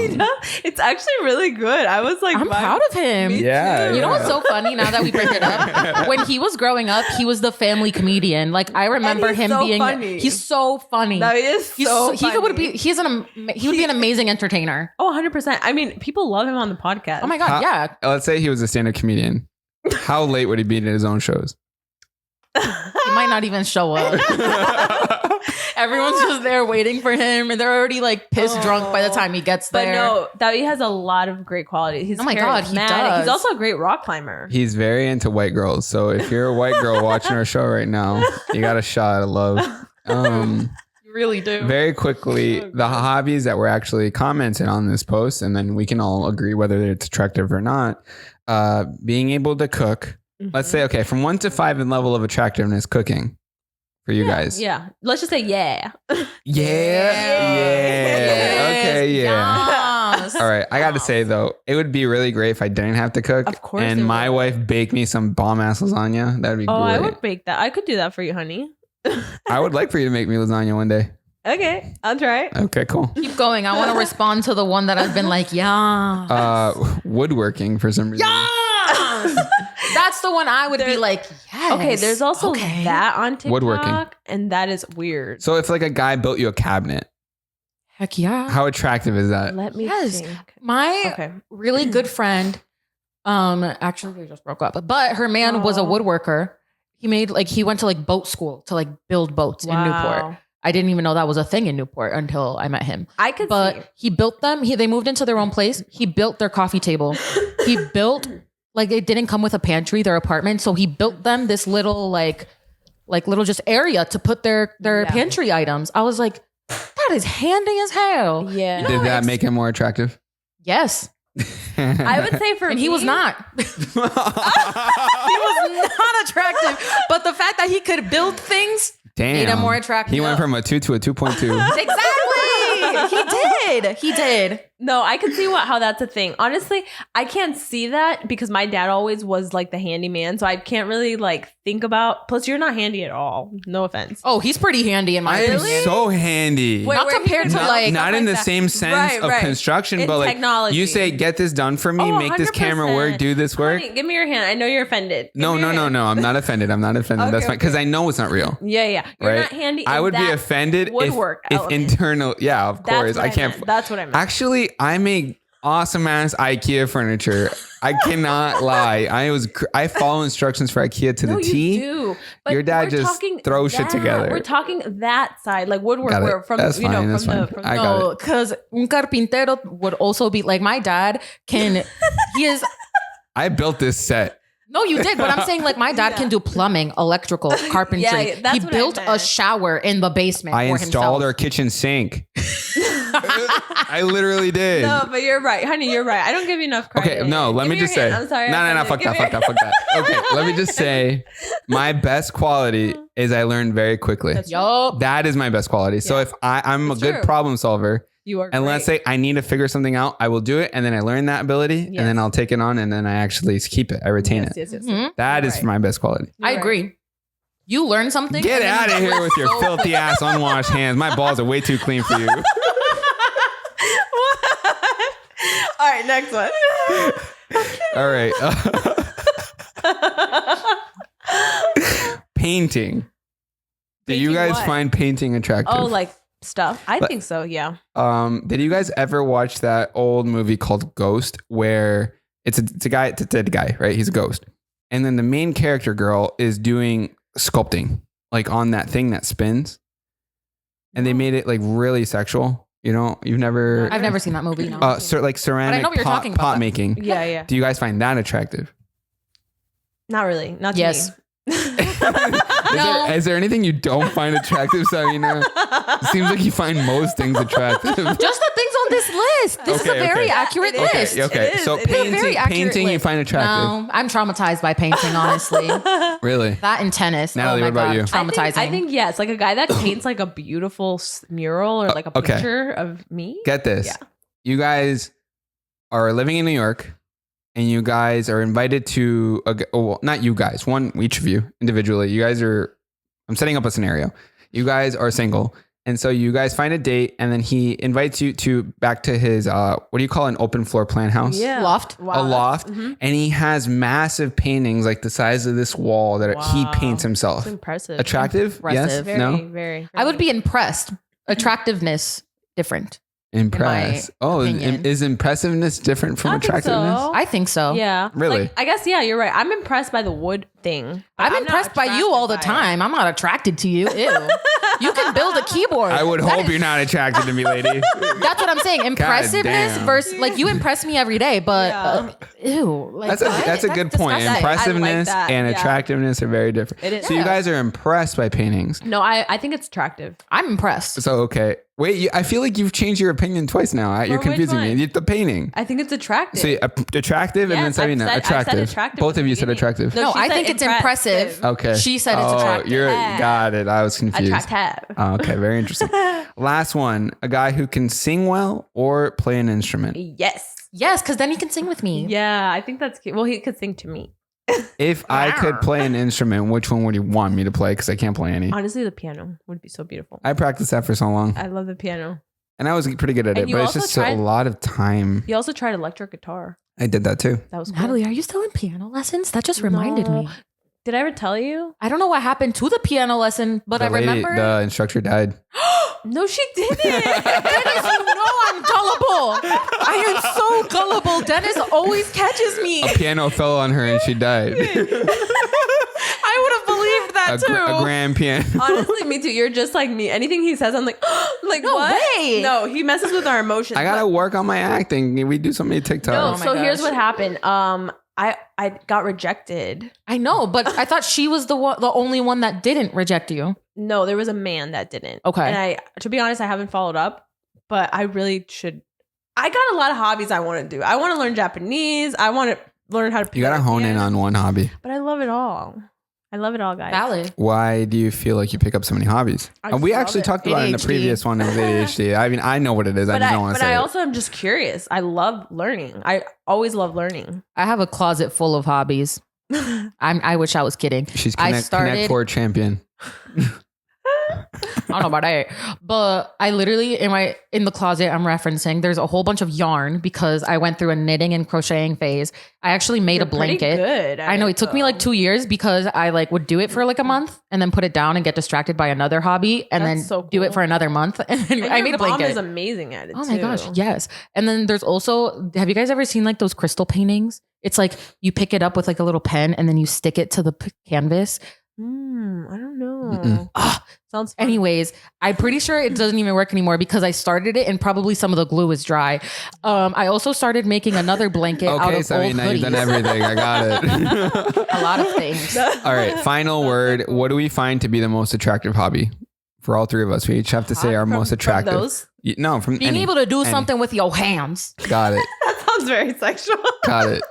It's actually really good. I was like, I'm proud of him. Yeah. You know what's so funny now that we bring it up? When he was growing up, he was the family comedian. Like I remember him so being funny. he's so funny. That is so he funny. would be an amazing entertainer. Oh, 100%. I mean, people love him on the podcast. Oh my god, yeah. Let's say he was a stand-up comedian. How late would he be to his own shows? He might not even show up. Everyone's just there waiting for him, and they're already like pissed drunk by the time he gets But there. no, David has a lot of great qualities. He's Oh my God, he charismatic. does. He's also a great rock climber. He's very into white girls. So if you're a white girl watching our show right now, you got a shot of love. You really do. Very quickly, the hobbies that were actually commented on this post, and then we can all agree whether it's attractive or not. Being able to cook. Let's say, okay, from 1 to 5 in level of attractiveness, cooking for you guys. Yeah. Let's just say yeah. Yeah. Okay, yeah. Yes. All right. I got to say, though, it would be really great if I didn't have to cook. Of course And it my would. wife baked me some bomb ass lasagna. That would be Oh, great. I would bake that. I could do that for you, honey. I would like for you to make me lasagna one day. Okay. I'll try. Okay, cool. Keep going. I want to respond to the one that I've been like, yeah. Woodworking for some reason. That's the one I would be like, yes. Okay, there's also Okay. that on TikTok. Woodworking. And that is weird. So if like a guy built you a cabinet, Heck yeah. how attractive is that? Let me Yes. think. My Okay. really good friend, actually they just broke up, but her man was a Aw. woodworker. He went to like boat school to like build boats in Newport. I didn't even know that was a thing in Newport until I met him. I could But see. he built them. They moved into their own place. He built their coffee table. He built like it didn't come with a pantry, their apartment. So he built them this little like little just area to put their Yeah. pantry items. I was like, that is handy as hell. Yeah. You know, Did that it's- make him more attractive? Yes. I would say for And me, he was not. He was not attractive. But the fact that he could build things Damn. made him more attractive. He went from a 2 to a 2.2. Exactly. He did. No, I could see how that's a thing. Honestly, I can't see that because my dad always was like the handyman, so I can't really like think about. Plus, you're not handy at all. No offense. Oh, he's pretty handy in my I am opinion. so handy. Wait, Not where compared he to could like build Not stuff in like the that. same sense Right, of right. construction, In but like technology. you say, get this done for me, Oh, make this camera work, 100%. do this work. Honey, give me your hand. I know you're offended. Give No, me your hand. no. I'm not offended. I'm not offended. Okay, That's fine. Because okay. I know it's not real. Yeah. You're Right? not handy. I in would be that offended woodwork if element. internal. Yeah, of That's course. what I can't. meant. That's what I meant. Actually, I make awesome ass IKEA furniture. I cannot lie. I follow instructions for IKEA to no, the T. you do. But Your dad we're just talking throws shit that. together. We're talking that side, like woodwork, Got it. where from That's you know fine, that's from fine. the. From I got it. because un carpintero would also be like my dad can. He is. I built this set. No, you did, but I'm saying like my dad can do plumbing, electrical, carpentry. Yeah, that's he what I built a meant. shower in the basement. I for installed our himself. kitchen sink. I literally did. No, but you're right, honey. You're right. I don't give you enough credit. Okay, no, let Give me your just say. hand. I'm sorry. No, I'm fuck offended. that. Okay, let me just say my best quality is I learn very quickly. That's Yup. That is my best quality. So Yeah. if I'm a It's good true. problem solver, You are. and let's say I need to figure something out, I will do it, and then I learn that ability, Yes. and then I'll take it on, and then I actually keep it. I retain it. Yes. Mhm. That You're is right. my best quality. I You're agree. You learn something. Get and then out of you here with your so- filthy ass unwashed hands. My balls are way too clean for you. All right, next one. All right. Painting. Do you Painting guys what? find painting attractive? Oh, like stuff. I But- think so. Yeah. Did you guys ever watch that old movie called Ghost, where it's a dead guy, right? He's a ghost, and then the main character girl is doing sculpting, like on that thing that spins, and they made it like really sexual. You know, you've never, I've never seen that movie. No. like ceramic know what you're talking about, pot though. making. Yeah. Do you guys find that attractive? Not really. Not to Yes. me. No. Is there anything you don't find attractive, Sabina? It seems like you find most things attractive. Just the things on this list. This is a Okay, very okay. accurate It list. is. Okay, It is. so It is a very accurate painting you list. find attractive. No, I'm traumatized by painting, honestly. Really? That and tennis. Natalie, oh my what about God, you? Traumatizing. I think yes, like a guy that paints like a beautiful mural or like a Okay. picture of me. Get this. Yeah. You guys are living in New York and you guys are invited to, well, not you guys, each of you individually. You guys are, I'm setting up a scenario. You guys are single And so you guys find a date, and then he invites you back to his what do you call an open floor plan house? Yeah. Loft. A loft. And he has massive paintings like the size of this wall that he paints himself. That's impressive. Attractive? Yes? Very, No? very. I would be impressed. Attractiveness different. Impressed. opinion. Is impressiveness different from attractiveness? so. I think so. Yeah. Really? Like, I guess, yeah, you're right. I'm impressed by the wood thing. but I'm not impressed by you all the attracted by time. I'm not attracted to you. Ew. You can build a keyboard. I would hope you're not attracted to me, lady. That's what I'm saying. Impressiveness damn. versus like you impress me every day, but ew. Like, That's a good point. disgusting. Impressiveness I like that, and yeah. attractiveness are very different. It is. So you guys are impressed by paintings. No, I think it's attractive. I'm impressed. So okay, wait. I feel like you've changed your opinion twice now. You're which confusing one? me. The painting. I think it's attractive. So attractive, and then Yes, I've Sabina, said attractive. attractive Both in of the you said beginning. attractive. No, she I said think it's impressive. Okay. She said it's attractive. You're got it. I was confused. Attractive. Oh, okay, very interesting. Last one, a guy who can sing well or play an instrument. Yes. Yes, because then he can sing with me. Yeah, I think that's cute. Well, he could sing to me. If I could play an instrument, which one would you want me to play? Because I can't play any. Honestly, the piano would be so beautiful. I practiced that for so long, I love the piano. and I was pretty good at And it. you But it's also just tried- a lot of time. You also tried electric guitar. I did that too. That was cool. Natalie, are you still in piano lessons? That just reminded No. me. Did I ever tell you? I don't know what happened to the piano lesson, but I remember. the instructor died. No, she didn't. Dennis, you know I'm gullible. I am so gullible. Dennis always catches me. A piano fell on her and she died. I would have believed that too. A grand piano. Honestly, me too. You're just like me. Anything he says, I'm like, like No what? way. No, he messes with our emotions. I gotta work on my acting. We do so many TikToks. No, Oh my so here's gosh. what happened. I got rejected. I know, but I thought she was the only one that didn't reject you. No, there was a man that didn't. Okay. And to be honest, I haven't followed up, but I really should. I got a lot of hobbies I want to do. I want to learn Japanese. I want to learn how to. You gotta hone in on one hobby. But I love it all. I love it all, guys. Valid. Why do you feel like you pick up so many hobbies? I just We love actually it. talked about it in the ADHD. previous one. It was ADHD. I mean, I know what it is. I just don't want to say I it. also am just curious. I love learning. I always love learning. I have a closet full of hobbies. I wish I was kidding. She's I Connect started- 4 champion. I don't know about that, but I literally in the closet I'm referencing. There's a whole bunch of yarn because I went through a knitting and crocheting phase. I actually made a blanket. Good. I know it took me like 2 years because I like would do it for like a month and then put it down and get distracted by another hobby and That's then so do it cool. for another month. And And I your made a mom blanket. is amazing at it. Oh my too. gosh, yes. And then there's also, have you guys ever seen like those crystal paintings? It's like you pick it up with like a little pen and then you stick it to the canvas. I don't know. Mm-mm. Sounds fun. Anyways, I'm pretty sure it doesn't even work anymore because I started it and probably some of the glue is dry. I also started making another blanket out Okay, of so old now you've done hoodies. everything. I got it. A lot of things. All right, final word. What do we find to be the most attractive hobby for all three of us? We each have to say our most attractive. From those? No, from Being any. able to do any. something with your hands. Got it. That sounds very sexual. Got it.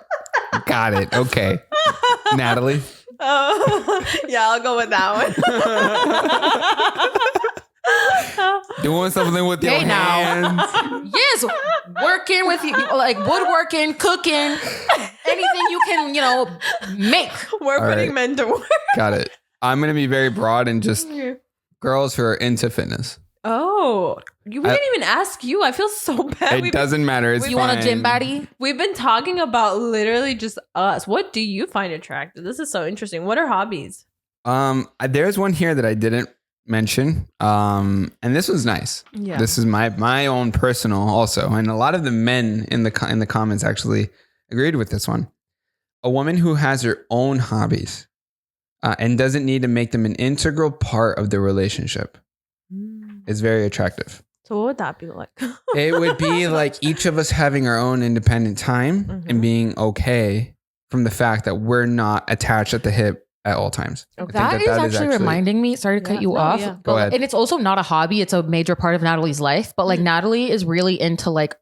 Got it. Okay. Natalie. Yeah, I'll go with that one. Doing something with your Hey, now. hands. Yes, working with you, like woodworking, cooking, anything you can, make. We're All putting right. men to work. Got it. I'm going to be very broad and just girls who are into fitness. Oh, we didn't even ask you. I feel so bad. It doesn't matter. It's You want a fine. gym baddie? We've been talking about literally just us. What do you find attractive? This is so interesting. What are hobbies? There's one here that I didn't mention. And this was nice. Yeah. This is my own personal also. And a lot of the men in the comments actually agreed with this one. A woman who has her own hobbies and doesn't need to make them an integral part of the relationship is very attractive. So what would that be like? It would be like each of us having our own independent time and being okay from the fact that we're not attached at the hip at all times. I think That is actually reminding me. Sorry to cut you off. yeah. Go ahead. And it's also not a hobby. It's a major part of Natalie's life. But like Natalie is really into like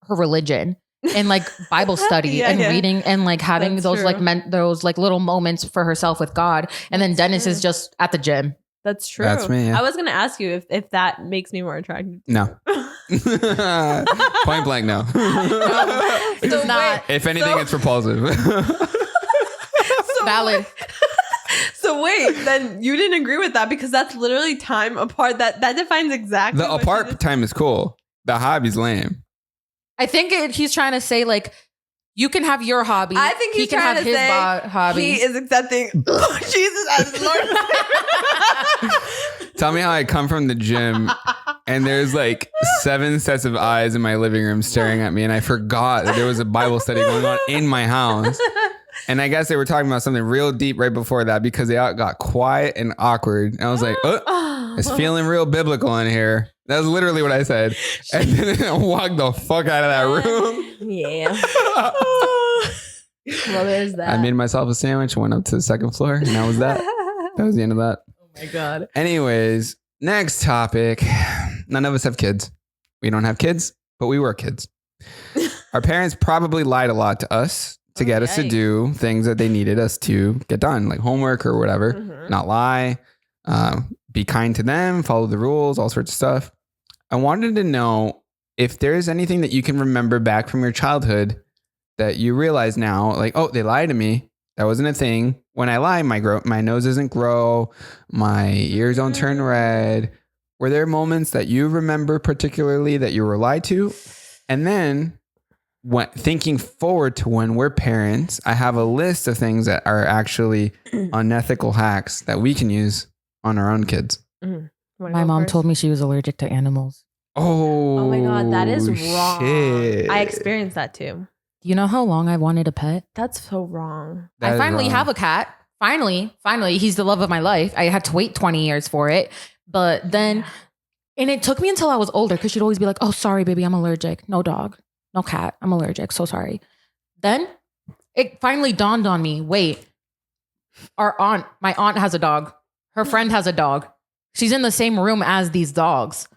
her religion and like Bible study Yeah, and yeah. reading and like having That's those true. those like little moments for herself with God. And then Dennis is just at the gym. That's true. That's me, yeah. I was gonna ask you if that makes me more attractive. No. Point blank, no. It does not. If anything, it's repulsive. Valid. So So wait, then you didn't agree with that because that's literally time apart. That defines exactly The apart time is cool. The hobby's lame. I think he's trying to say like you can have your hobby. I think he's trying to say hobby. He is accepting Jesus as his Lord. Tell me how I come from the gym and there's like 7 sets of eyes in my living room staring at me, and I forgot that there was a Bible study going on in my house. And I guess they were talking about something real deep right before that because they all got quiet and awkward. And I was like, it's feeling real biblical in here. That's literally what I said. And then I walked the fuck out of that room. Yeah. Well, there's that. I made myself a sandwich, went up to the 2nd floor, and that was that. That was the end of that. Oh my God. Anyways, next topic. None of us have kids. We don't have kids, but we were kids. Our parents probably lied a lot to us to get us to do things that they needed us to get done, like homework or whatever. Not lie. Be kind to them, follow the rules, all sorts of stuff. I wanted to know if there's anything that you can remember back from your childhood that you realize now, like, oh, they lied to me. That wasn't a thing. When I lie, my nose doesn't grow. My ears don't turn red. Were there moments that you remember particularly that you were lied to? And then thinking forward to when we're parents, I have a list of things that are actually unethical hacks that we can use on our own kids. My mom told me she was allergic to animals. Oh my God, that is wrong. Shit. I experienced that too. Do you know how long I wanted a pet? That's so wrong. I finally have a cat. Finally, he's the love of my life. I had to wait 20 years for it. But then, and it took me until I was older because she'd always be like, oh, sorry, baby, I'm allergic. No dog, no cat. I'm allergic. So sorry. Then it finally dawned on me. Wait, my aunt has a dog. Her friend has a dog. She's in the same room as these dogs.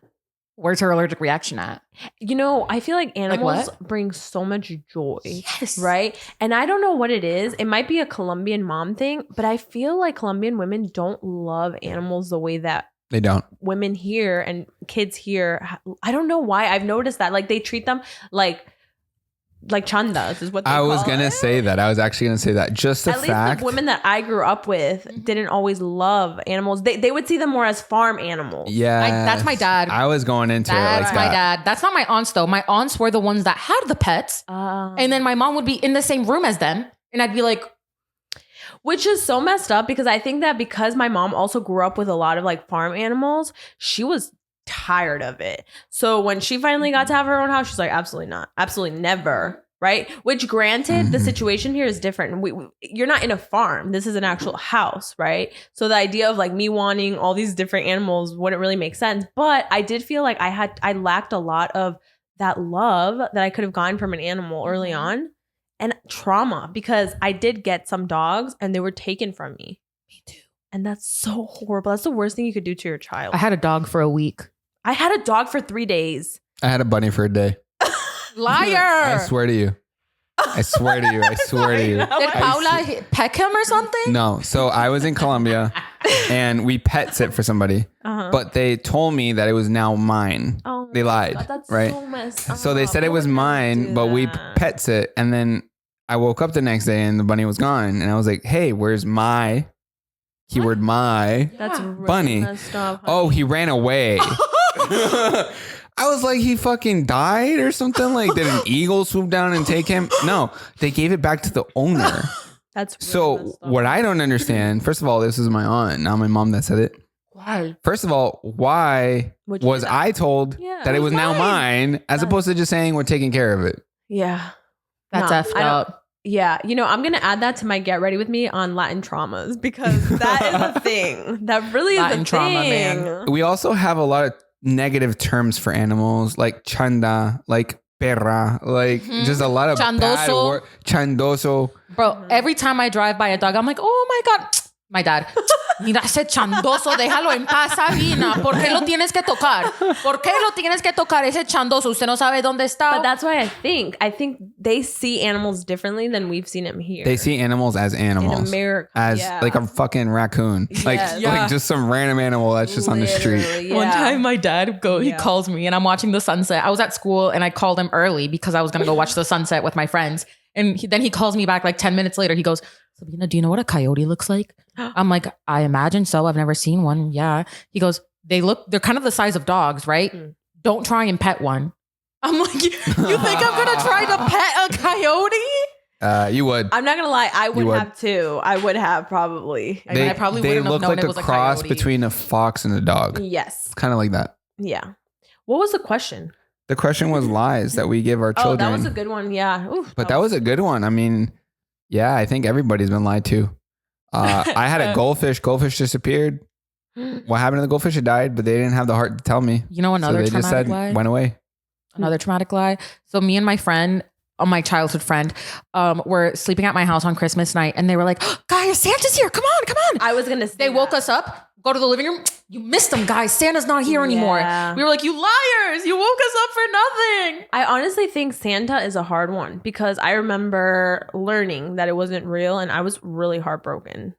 Where's her allergic reaction at? You know, I feel like animals bring so much joy. Yes. Right? And I don't know what it is. It might be a Colombian mom thing, but I feel like Colombian women don't love animals the way that they don't. Women here and kids here. I don't know why. I've noticed that. Like they treat them like chandas is what they I call was going to say that. I was actually going to say that. Just the fact. At least the women that I grew up with didn't always love animals. They would see them more as farm animals. Yeah. That's my dad. I was going into it like That's my dad. That's not my aunts though. My aunts were the ones that had the pets. And then my mom would be in the same room as them. And I'd be like, which is so messed up because I think that because my mom also grew up with a lot of like farm animals, she was tired of it. So when she finally got to have her own house, she's like, absolutely not. Absolutely never. Right? Which granted, the situation here is different. You're not in a farm. This is an actual house, right? So the idea of like me wanting all these different animals wouldn't really make sense. But I did feel like I lacked a lot of that love that I could have gotten from an animal early on, and trauma because I did get some dogs and they were taken from me. Me too. And that's so horrible. That's the worst thing you could do to your child. I had a dog for a week. I had a dog for 3 days. I had a bunny for a day. Liar. I swear to you. I swear to you. I swear to you. Did Paula peck him or something? No. So I was in Colombia and we pet sit for somebody, but they told me that it was now mine. Oh, they lied, God, that's right? So messed up. So they said it was mine, but we pet sit. And then I woke up the next day and the bunny was gone. And I was like, hey, where's my keyword my that's really bunny? Messed up, oh, he ran away. I was like, he fucking died or something? Like, did an eagle swoop down and take him? No, they gave it back to the owner. That's really so what I don't understand, first of all, this is my aunt, not my mom that said it. Why? First of all, why was I told that it was now mine as opposed to just saying we're taking care of it? Yeah. That's effed up. Yeah. You know, I'm going to add that to my get ready with me on Latin traumas because that is a thing. That really Latin is a trauma, thing. man. We also have a lot of negative terms for animals like chanda, like perra, like just a lot of bad word. Chandoso. Bro, every time I drive by a dog, I'm like, oh my God. My dad, mira ese chandoso, déjalo en paz, Sabina. ¿Por qué lo tienes que tocar? ¿Por qué lo tienes que tocar? Ese chandoso, usted no sabe dónde está. But that's why I think they see animals differently than we've seen them here. They see animals as animals. In America. As like a fucking raccoon. Like just some random animal that's just on the street. One time my dad he calls me and I'm watching the sunset. I was at school and I called him early because I was going to go watch the sunset with my friends. And then he calls me back like 10 minutes later. He goes, Sabina, do you know what a coyote looks like? I'm like, I imagine so. I've never seen one. Yeah. He goes, they're kind of the size of dogs, right? Don't try and pet one. I'm like, you think I'm going to try to pet a coyote? You would. I'm not going to lie. I would have too. I would have probably. I probably wouldn't have known like it was a cross coyote. between a fox and a dog. Yes. It's kind of like that. Yeah. What was the question? The question was lies that we give our children. Oh, that was a good one. Yeah. Oof, but that was a good one. I mean, yeah, I think everybody's been lied to. I had a goldfish. Goldfish disappeared. What happened to the goldfish? It died, but they didn't have the heart to tell me. You know, another traumatic lie? Went away. Another traumatic lie. So me and my friend, my childhood friend, were sleeping at my house on Christmas night, and they were like, guys, Santa's here. Come on. I was going to say They woke us up, go to the living room. You missed them, guys. Santa's not here anymore. We were like, you liars. You woke us up for nothing. I honestly think Santa is a hard one because I remember learning that it wasn't real and I was really heartbroken.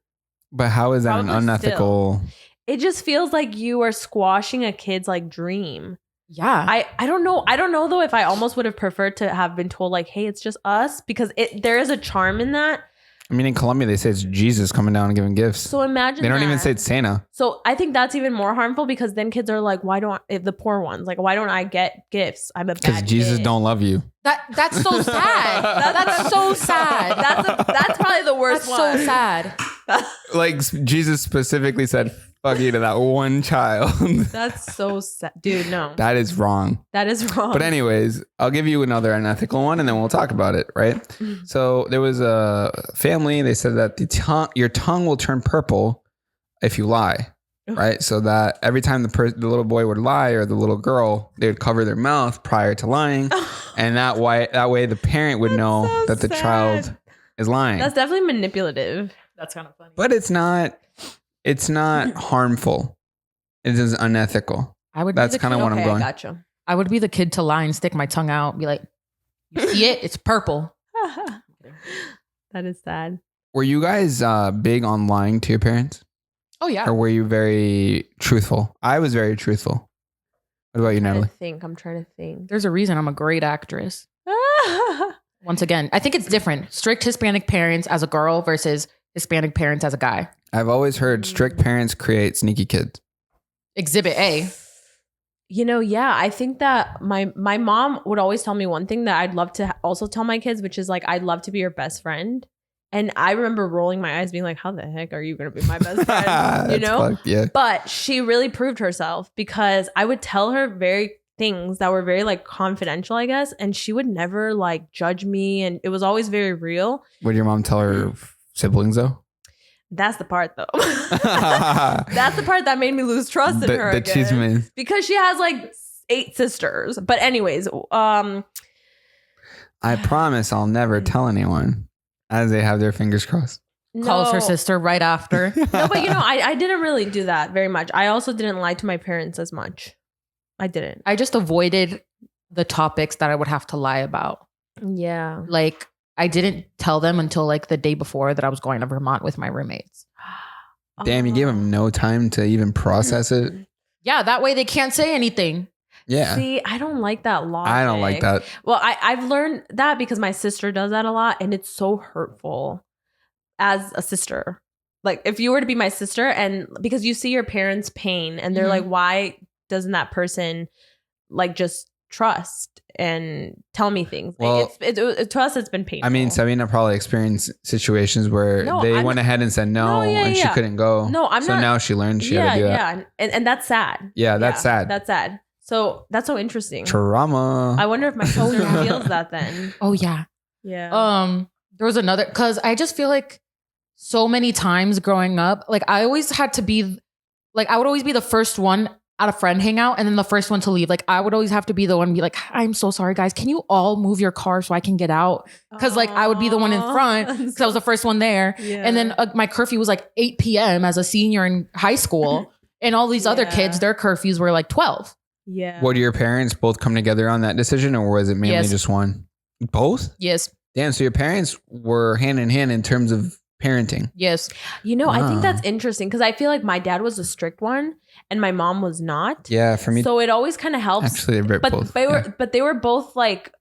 But how is that an unethical? It just feels like you are squashing a kid's like dream. Yeah. I don't know. I don't know though if I almost would have preferred to have been told like, hey, it's just us, because there is a charm in that. I mean, in Colombia, they say it's Jesus coming down and giving gifts. So imagine they don't even say it's Santa. So I think that's even more harmful because then kids are like, the poor ones, like, why don't I get gifts? I'm a bad because Jesus kid. Don't love you. That's so sad. That's so sad. That's probably the worst one. So sad. Like Jesus specifically said, fuck you to that one child. That's so sad. Dude, no. That is wrong. That is wrong. But anyways, I'll give you another unethical one and then we'll talk about it, right? So there was a family, they said that your tongue will turn purple if you lie, right? So that every time the little boy would lie or the little girl, they would cover their mouth prior to lying. And that way the parent would know so that the child is lying. That's definitely manipulative. That's kind of funny. But it's not harmful. It is unethical. That's kind of what I'm going. Gotcha. I would be the kid to lie and stick my tongue out, be like, you see it? It's purple. That is sad. Were you guys big on lying to your parents? Oh, yeah. Or were you very truthful? I was very truthful. What about you, Natalie? I'm trying to think. There's a reason I'm a great actress. Once again, I think it's different. Strict Hispanic parents as a girl versus Hispanic parents as a guy. I've always heard strict parents create sneaky kids. Exhibit A. Yeah, I think that my mom would always tell me one thing that I'd love to also tell my kids, which is like, I'd love to be your best friend. And I remember rolling my eyes being like, how the heck are you going to be my best friend? You know? Fucked, yeah. But she really proved herself because I would tell her things that were very like confidential, I guess. And she would never like judge me. And it was always very real. Would your mom tell her siblings though? That's the part though. That's the part that made me lose trust in her. The chismes. Because she has like 8 sisters. But anyways, I promise I'll never tell anyone, as they have their fingers crossed. Calls her sister right after. No, but I didn't really do that very much. I also didn't lie to my parents as much. I didn't. I just avoided the topics that I would have to lie about. Yeah. Like, I didn't tell them until like the day before that I was going to Vermont with my roommates. Damn, you gave them no time to even process it. Yeah, that way they can't say anything. Yeah. See, I don't like that logic. I don't like that. Well, I've learned that because my sister does that a lot, and it's so hurtful as a sister. Like, if you were to be my sister, and because you see your parents' pain, and they're like, why doesn't that person like just trust and tell me things? Well, to us, it's been painful. I mean, Sabina probably experienced situations where they went ahead and said no, and she couldn't go. No, I'm not. So now she learned she had to do that. Yeah, and that's sad. Yeah, that's sad. That's sad. So that's so interesting. Trauma. I wonder if my sister feels that then. Oh yeah. Yeah. There was another, because I just feel like so many times growing up, like I always had to be like, I would always be the first one at a friend hangout and then the first one to leave. Like I would always have to be the one to be like, I'm so sorry guys, can you all move your car so I can get out? Because like I would be the one in front because I was the first one there. Yeah. And then my curfew was like 8 p.m. as a senior in high school. And all these other kids, their curfews were like 12. Yeah. Would your parents both come together on that decision, or was it mainly just one? Both? Yes. Damn, so your parents were hand in hand in terms of parenting. Yes. I think that's interesting because I feel like my dad was a strict one and my mom was not. Yeah, for me. So it always kind of helps. Actually, they're both. But they were both like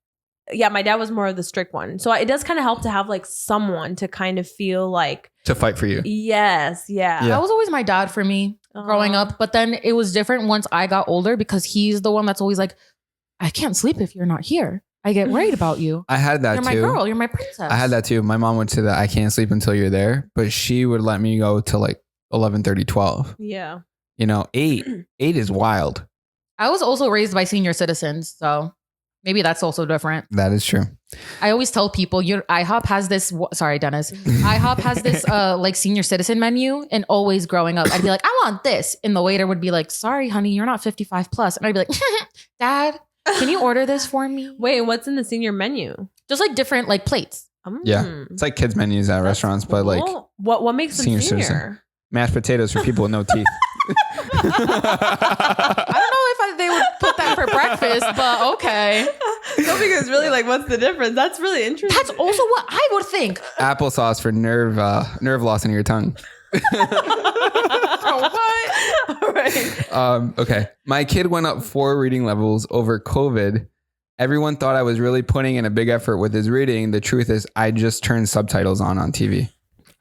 yeah, my dad was more of the strict one. So it does kind of help to have like someone to kind of feel like to fight for you. Yes. Yeah. That was always my dad for me growing up. But then it was different once I got older because he's the one that's always like, I can't sleep if you're not here. I get worried about you. I had that too. You're my girl. You're my princess. I had that too. My mom would say that I can't sleep until you're there, but she would let me go till like 11:30, 12. Yeah. You know, 8 is wild. I was also raised by senior citizens, so maybe that's also different. That is true. I always tell people, IHOP has this. Sorry, Dennis. IHOP has this like senior citizen menu, and always growing up, I'd be like, I want this, and the waiter would be like, sorry, honey, you're not 55 plus, and I'd be like, Dad, can you order this for me? Wait, what's in the senior menu? Just like different like plates. Yeah, it's like kids menus at restaurants, but like what makes them senior? Citizen. Mashed potatoes for people with no teeth. I don't know if they would put that for breakfast, but okay. No, because really, like, what's the difference? That's really interesting. That's also what I would think. Applesauce for nerve loss in your tongue. What? All right. Okay. My kid went up 4 reading levels over COVID. Everyone thought I was really putting in a big effort with his reading. The truth is, I just turned subtitles on TV.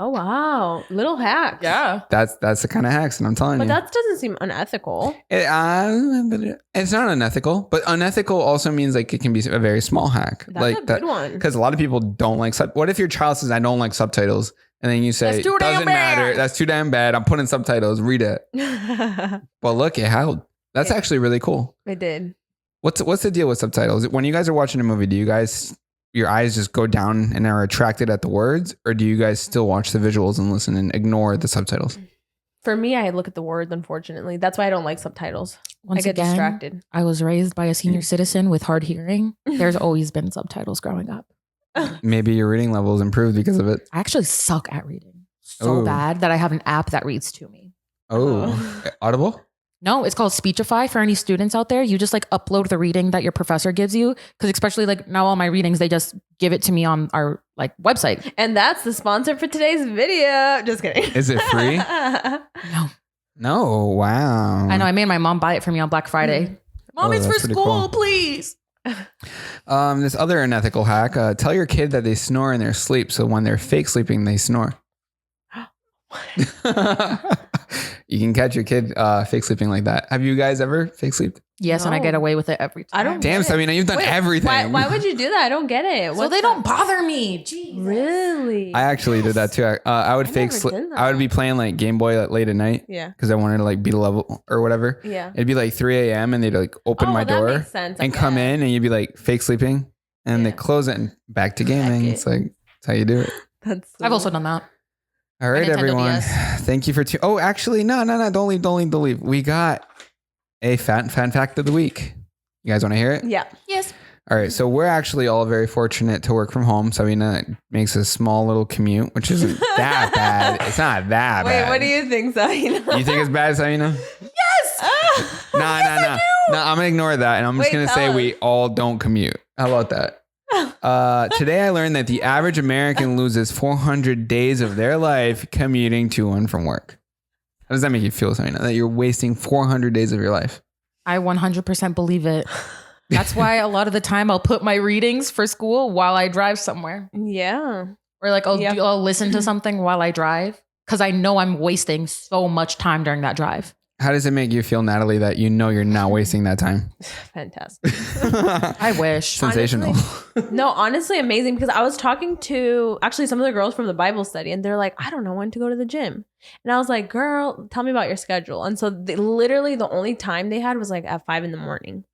Oh, wow. Little hack. Yeah. That's the kind of hacks that I'm telling you. But that doesn't seem unethical. It's not unethical, but unethical also means like it can be a very small hack. That's like a good one. Because a lot of people don't like what if your child says, I don't like subtitles? And then you say, That's too damn doesn't matter. bad. That's too damn bad. I'm putting subtitles. Read it. Well, look, it held. That's actually really cool. It did. What's the deal with subtitles? When you guys are watching a movie, do you guys, your eyes just go down and are attracted at the words? Or do you guys still watch the visuals and listen and ignore the subtitles? For me, I look at the words, unfortunately. That's why I don't like subtitles. Once I get again, distracted. I was raised by a senior citizen with hard hearing. There's always been subtitles growing up. Maybe your reading levels improved because of it. I actually suck at reading so bad that I have an app that reads to me. Oh, Audible? No, it's called Speechify for any students out there. You just like upload the reading that your professor gives you. Because especially like now all my readings, they just give it to me on our like website. And that's the sponsor for today's video. Just kidding. Is it free? No. Wow. I know. I made my mom buy it for me on Black Friday. Mom, it's for school, cool. please. This other unethical hack, tell your kid that they snore in their sleep. So when they're fake sleeping, they snore. You can catch your kid fake sleeping like that. Have you guys ever fake sleeped? Yes, No. and I get away with it every time. I don't. Damn, Sabina, you've done everything. Why would you do that? I don't get it. So What's they that? don't bother me. Jeez. Really? I actually did that too. I would fake never sleep. did that. I would be playing like Game Boy late at night Yeah. because I wanted to like beat a level or whatever. Yeah. It'd be like 3 a.m. and they'd like open my that door makes sense, I and come guess. in and you'd be like fake sleeping and they Yeah. close it and back to gaming. it. It's like, that's how you do it. That's. I've also done that. All right, Nintendo everyone. DS. Thank you for Oh, actually, no. Don't leave. We got a fan fact of the week. You guys want to hear it? Yeah. Yes. All right. So we're actually all very fortunate to work from home. Sabina makes a small little commute, which isn't that bad. It's not that bad. Wait, what do you think, Sabina? You think it's bad, Sabina? Yes. No. I'm gonna ignore that, and I'm just Wait, gonna tell say us. we all don't commute. How about that? Today I learned that the average American loses 400 days of their life commuting to and from work. How does that make you feel, Sabina? That you're wasting 400 days of your life? I 100% believe it. That's why a lot of the time I'll put my readings for school while I drive somewhere. Yeah. Or like Yeah. I'll listen to something while I drive because I know I'm wasting so much time during that drive. How does it make you feel, Natalie, that you know you're not wasting that time? Fantastic. I wish. Sensational. No, honestly, amazing. Because I was talking to actually some of the girls from the Bible study, and they're like, I don't know when to go to the gym. And I was like, girl, tell me about your schedule. And so literally the only time they had was like at 5 a.m.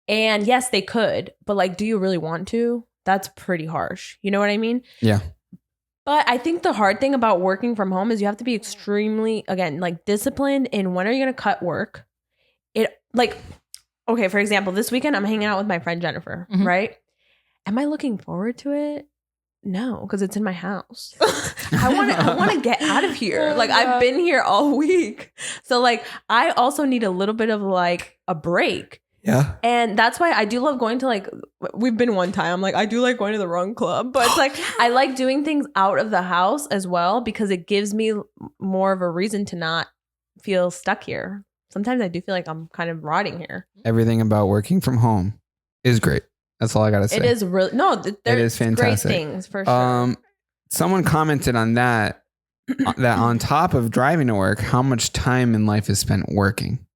And yes, they could, but like, do you really want to? That's pretty harsh. You know what I mean? Yeah. But I think the hard thing about working from home is you have to be extremely, again, like disciplined in when are you going to cut work? Okay, for example, this weekend I'm hanging out with my friend Jennifer, Mhm. right? Am I looking forward to it? No, because it's in my house. I want to get out of here. Like I've been here all week. So like I also need a little bit of like a break. Yeah. And that's why I do love going to like, we've been one time, like I do like going to the wrong club, but it's like, I like doing things out of the house as well because it gives me more of a reason to not feel stuck here. Sometimes I do feel like I'm kind of rotting here. Everything about working from home is great. That's all I gotta say. It is really it is fantastic. Great things for sure. Someone commented on that that on top of driving to work, how much time in life is spent working?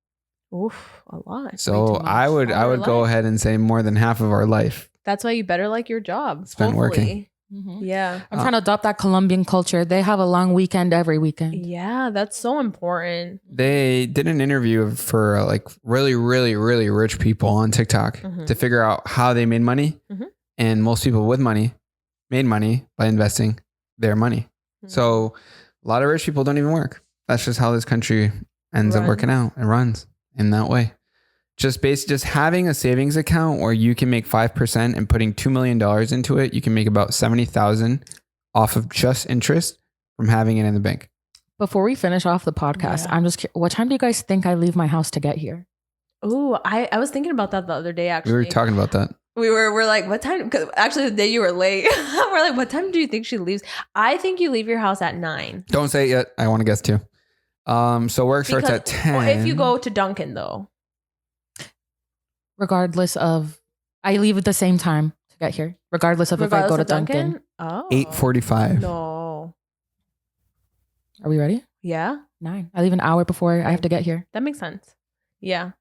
Oof, a lot. So I would go ahead and say more than half of our life. That's why you better like your job. Spent working. Mm-hmm. Yeah. I'm trying to adopt that Colombian culture. They have a long weekend every weekend. Yeah, that's so important. They did an interview for like really, really, really rich people on TikTok to figure out how they made money. And most people with money made money by investing their money. So a lot of rich people don't even work. That's just how this country ends up working out. It runs in that way. Just having a savings account where you can make 5% and putting $2 million into it, you can make about $70,000 off of just interest from having it in the bank. Before we finish off the podcast, I'm just curious, what time do you guys think I leave my house to get here? Oh, I was thinking about that the other day, actually. We were talking about that. We're like, what time? Because actually the day you were late, we're like, what time do you think she leaves? I think you leave your house at 9. Don't say it yet. I want to guess too. So work starts at 10. Or if you go to Dunkin' though. Regardless of, I leave at the same time to get here. Regardless of if I go to Dunkin'. Oh. 8:45. No. Are we ready? Yeah. 9. I leave an hour before I have to get here. That makes sense. Yeah.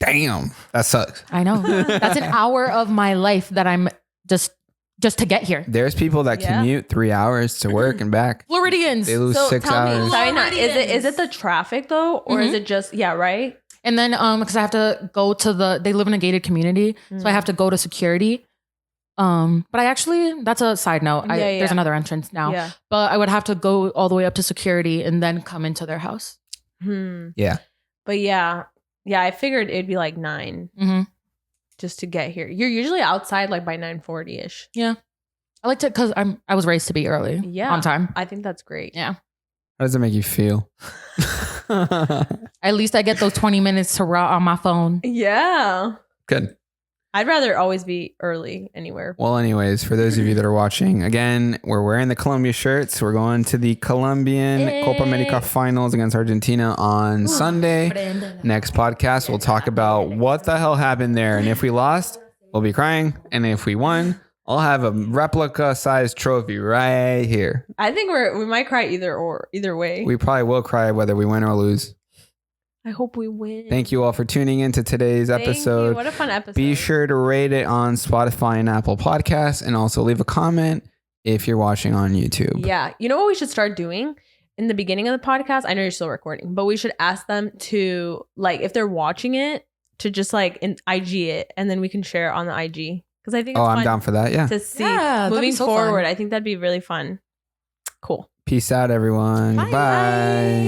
Damn. That sucks. I know. That's an hour of my life that I'm just to get here. There's people that commute 3 hours to work and back. Floridians. They lose 6 hours. Is it the traffic though? Or is it just, right? And then, because I have to go to they live in a gated community. So I have to go to security. But I actually, that's a side note. There's another entrance now. Yeah. But I would have to go all the way up to security and then come into their house. Yeah. But yeah, I figured it'd be like 9 just to get here. You're usually outside like by 9:40ish. Yeah. I like to, because I was raised to be early. Yeah. On time. I think that's great. Yeah. How does it make you feel? At least I get those 20 minutes to rot on my phone. Yeah. Good. I'd rather always be early anywhere. Well, anyways, for those of you that are watching, again, we're wearing the Colombia shirts. We're going to the Colombian Copa America Finals against Argentina on Sunday. Next podcast, we'll talk about what the hell happened there. And if we lost, we'll be crying. And if we won, I'll have a replica sized trophy right here. I think we might cry either way. We probably will cry whether we win or lose. I hope we win. Thank you all for tuning into today's episode. What a fun episode. Be sure to rate it on Spotify and Apple Podcasts, and also leave a comment if you're watching on YouTube. Yeah. You know what we should start doing? In the beginning of the podcast, I know you're still recording, but we should ask them to, like, if they're watching it, to just like IG it, and then we can share it on the IG. Because I think it's fun I'm down for that. Yeah. to see moving forward. I think that'd be really fun. Cool. Peace out, everyone. Bye. Bye.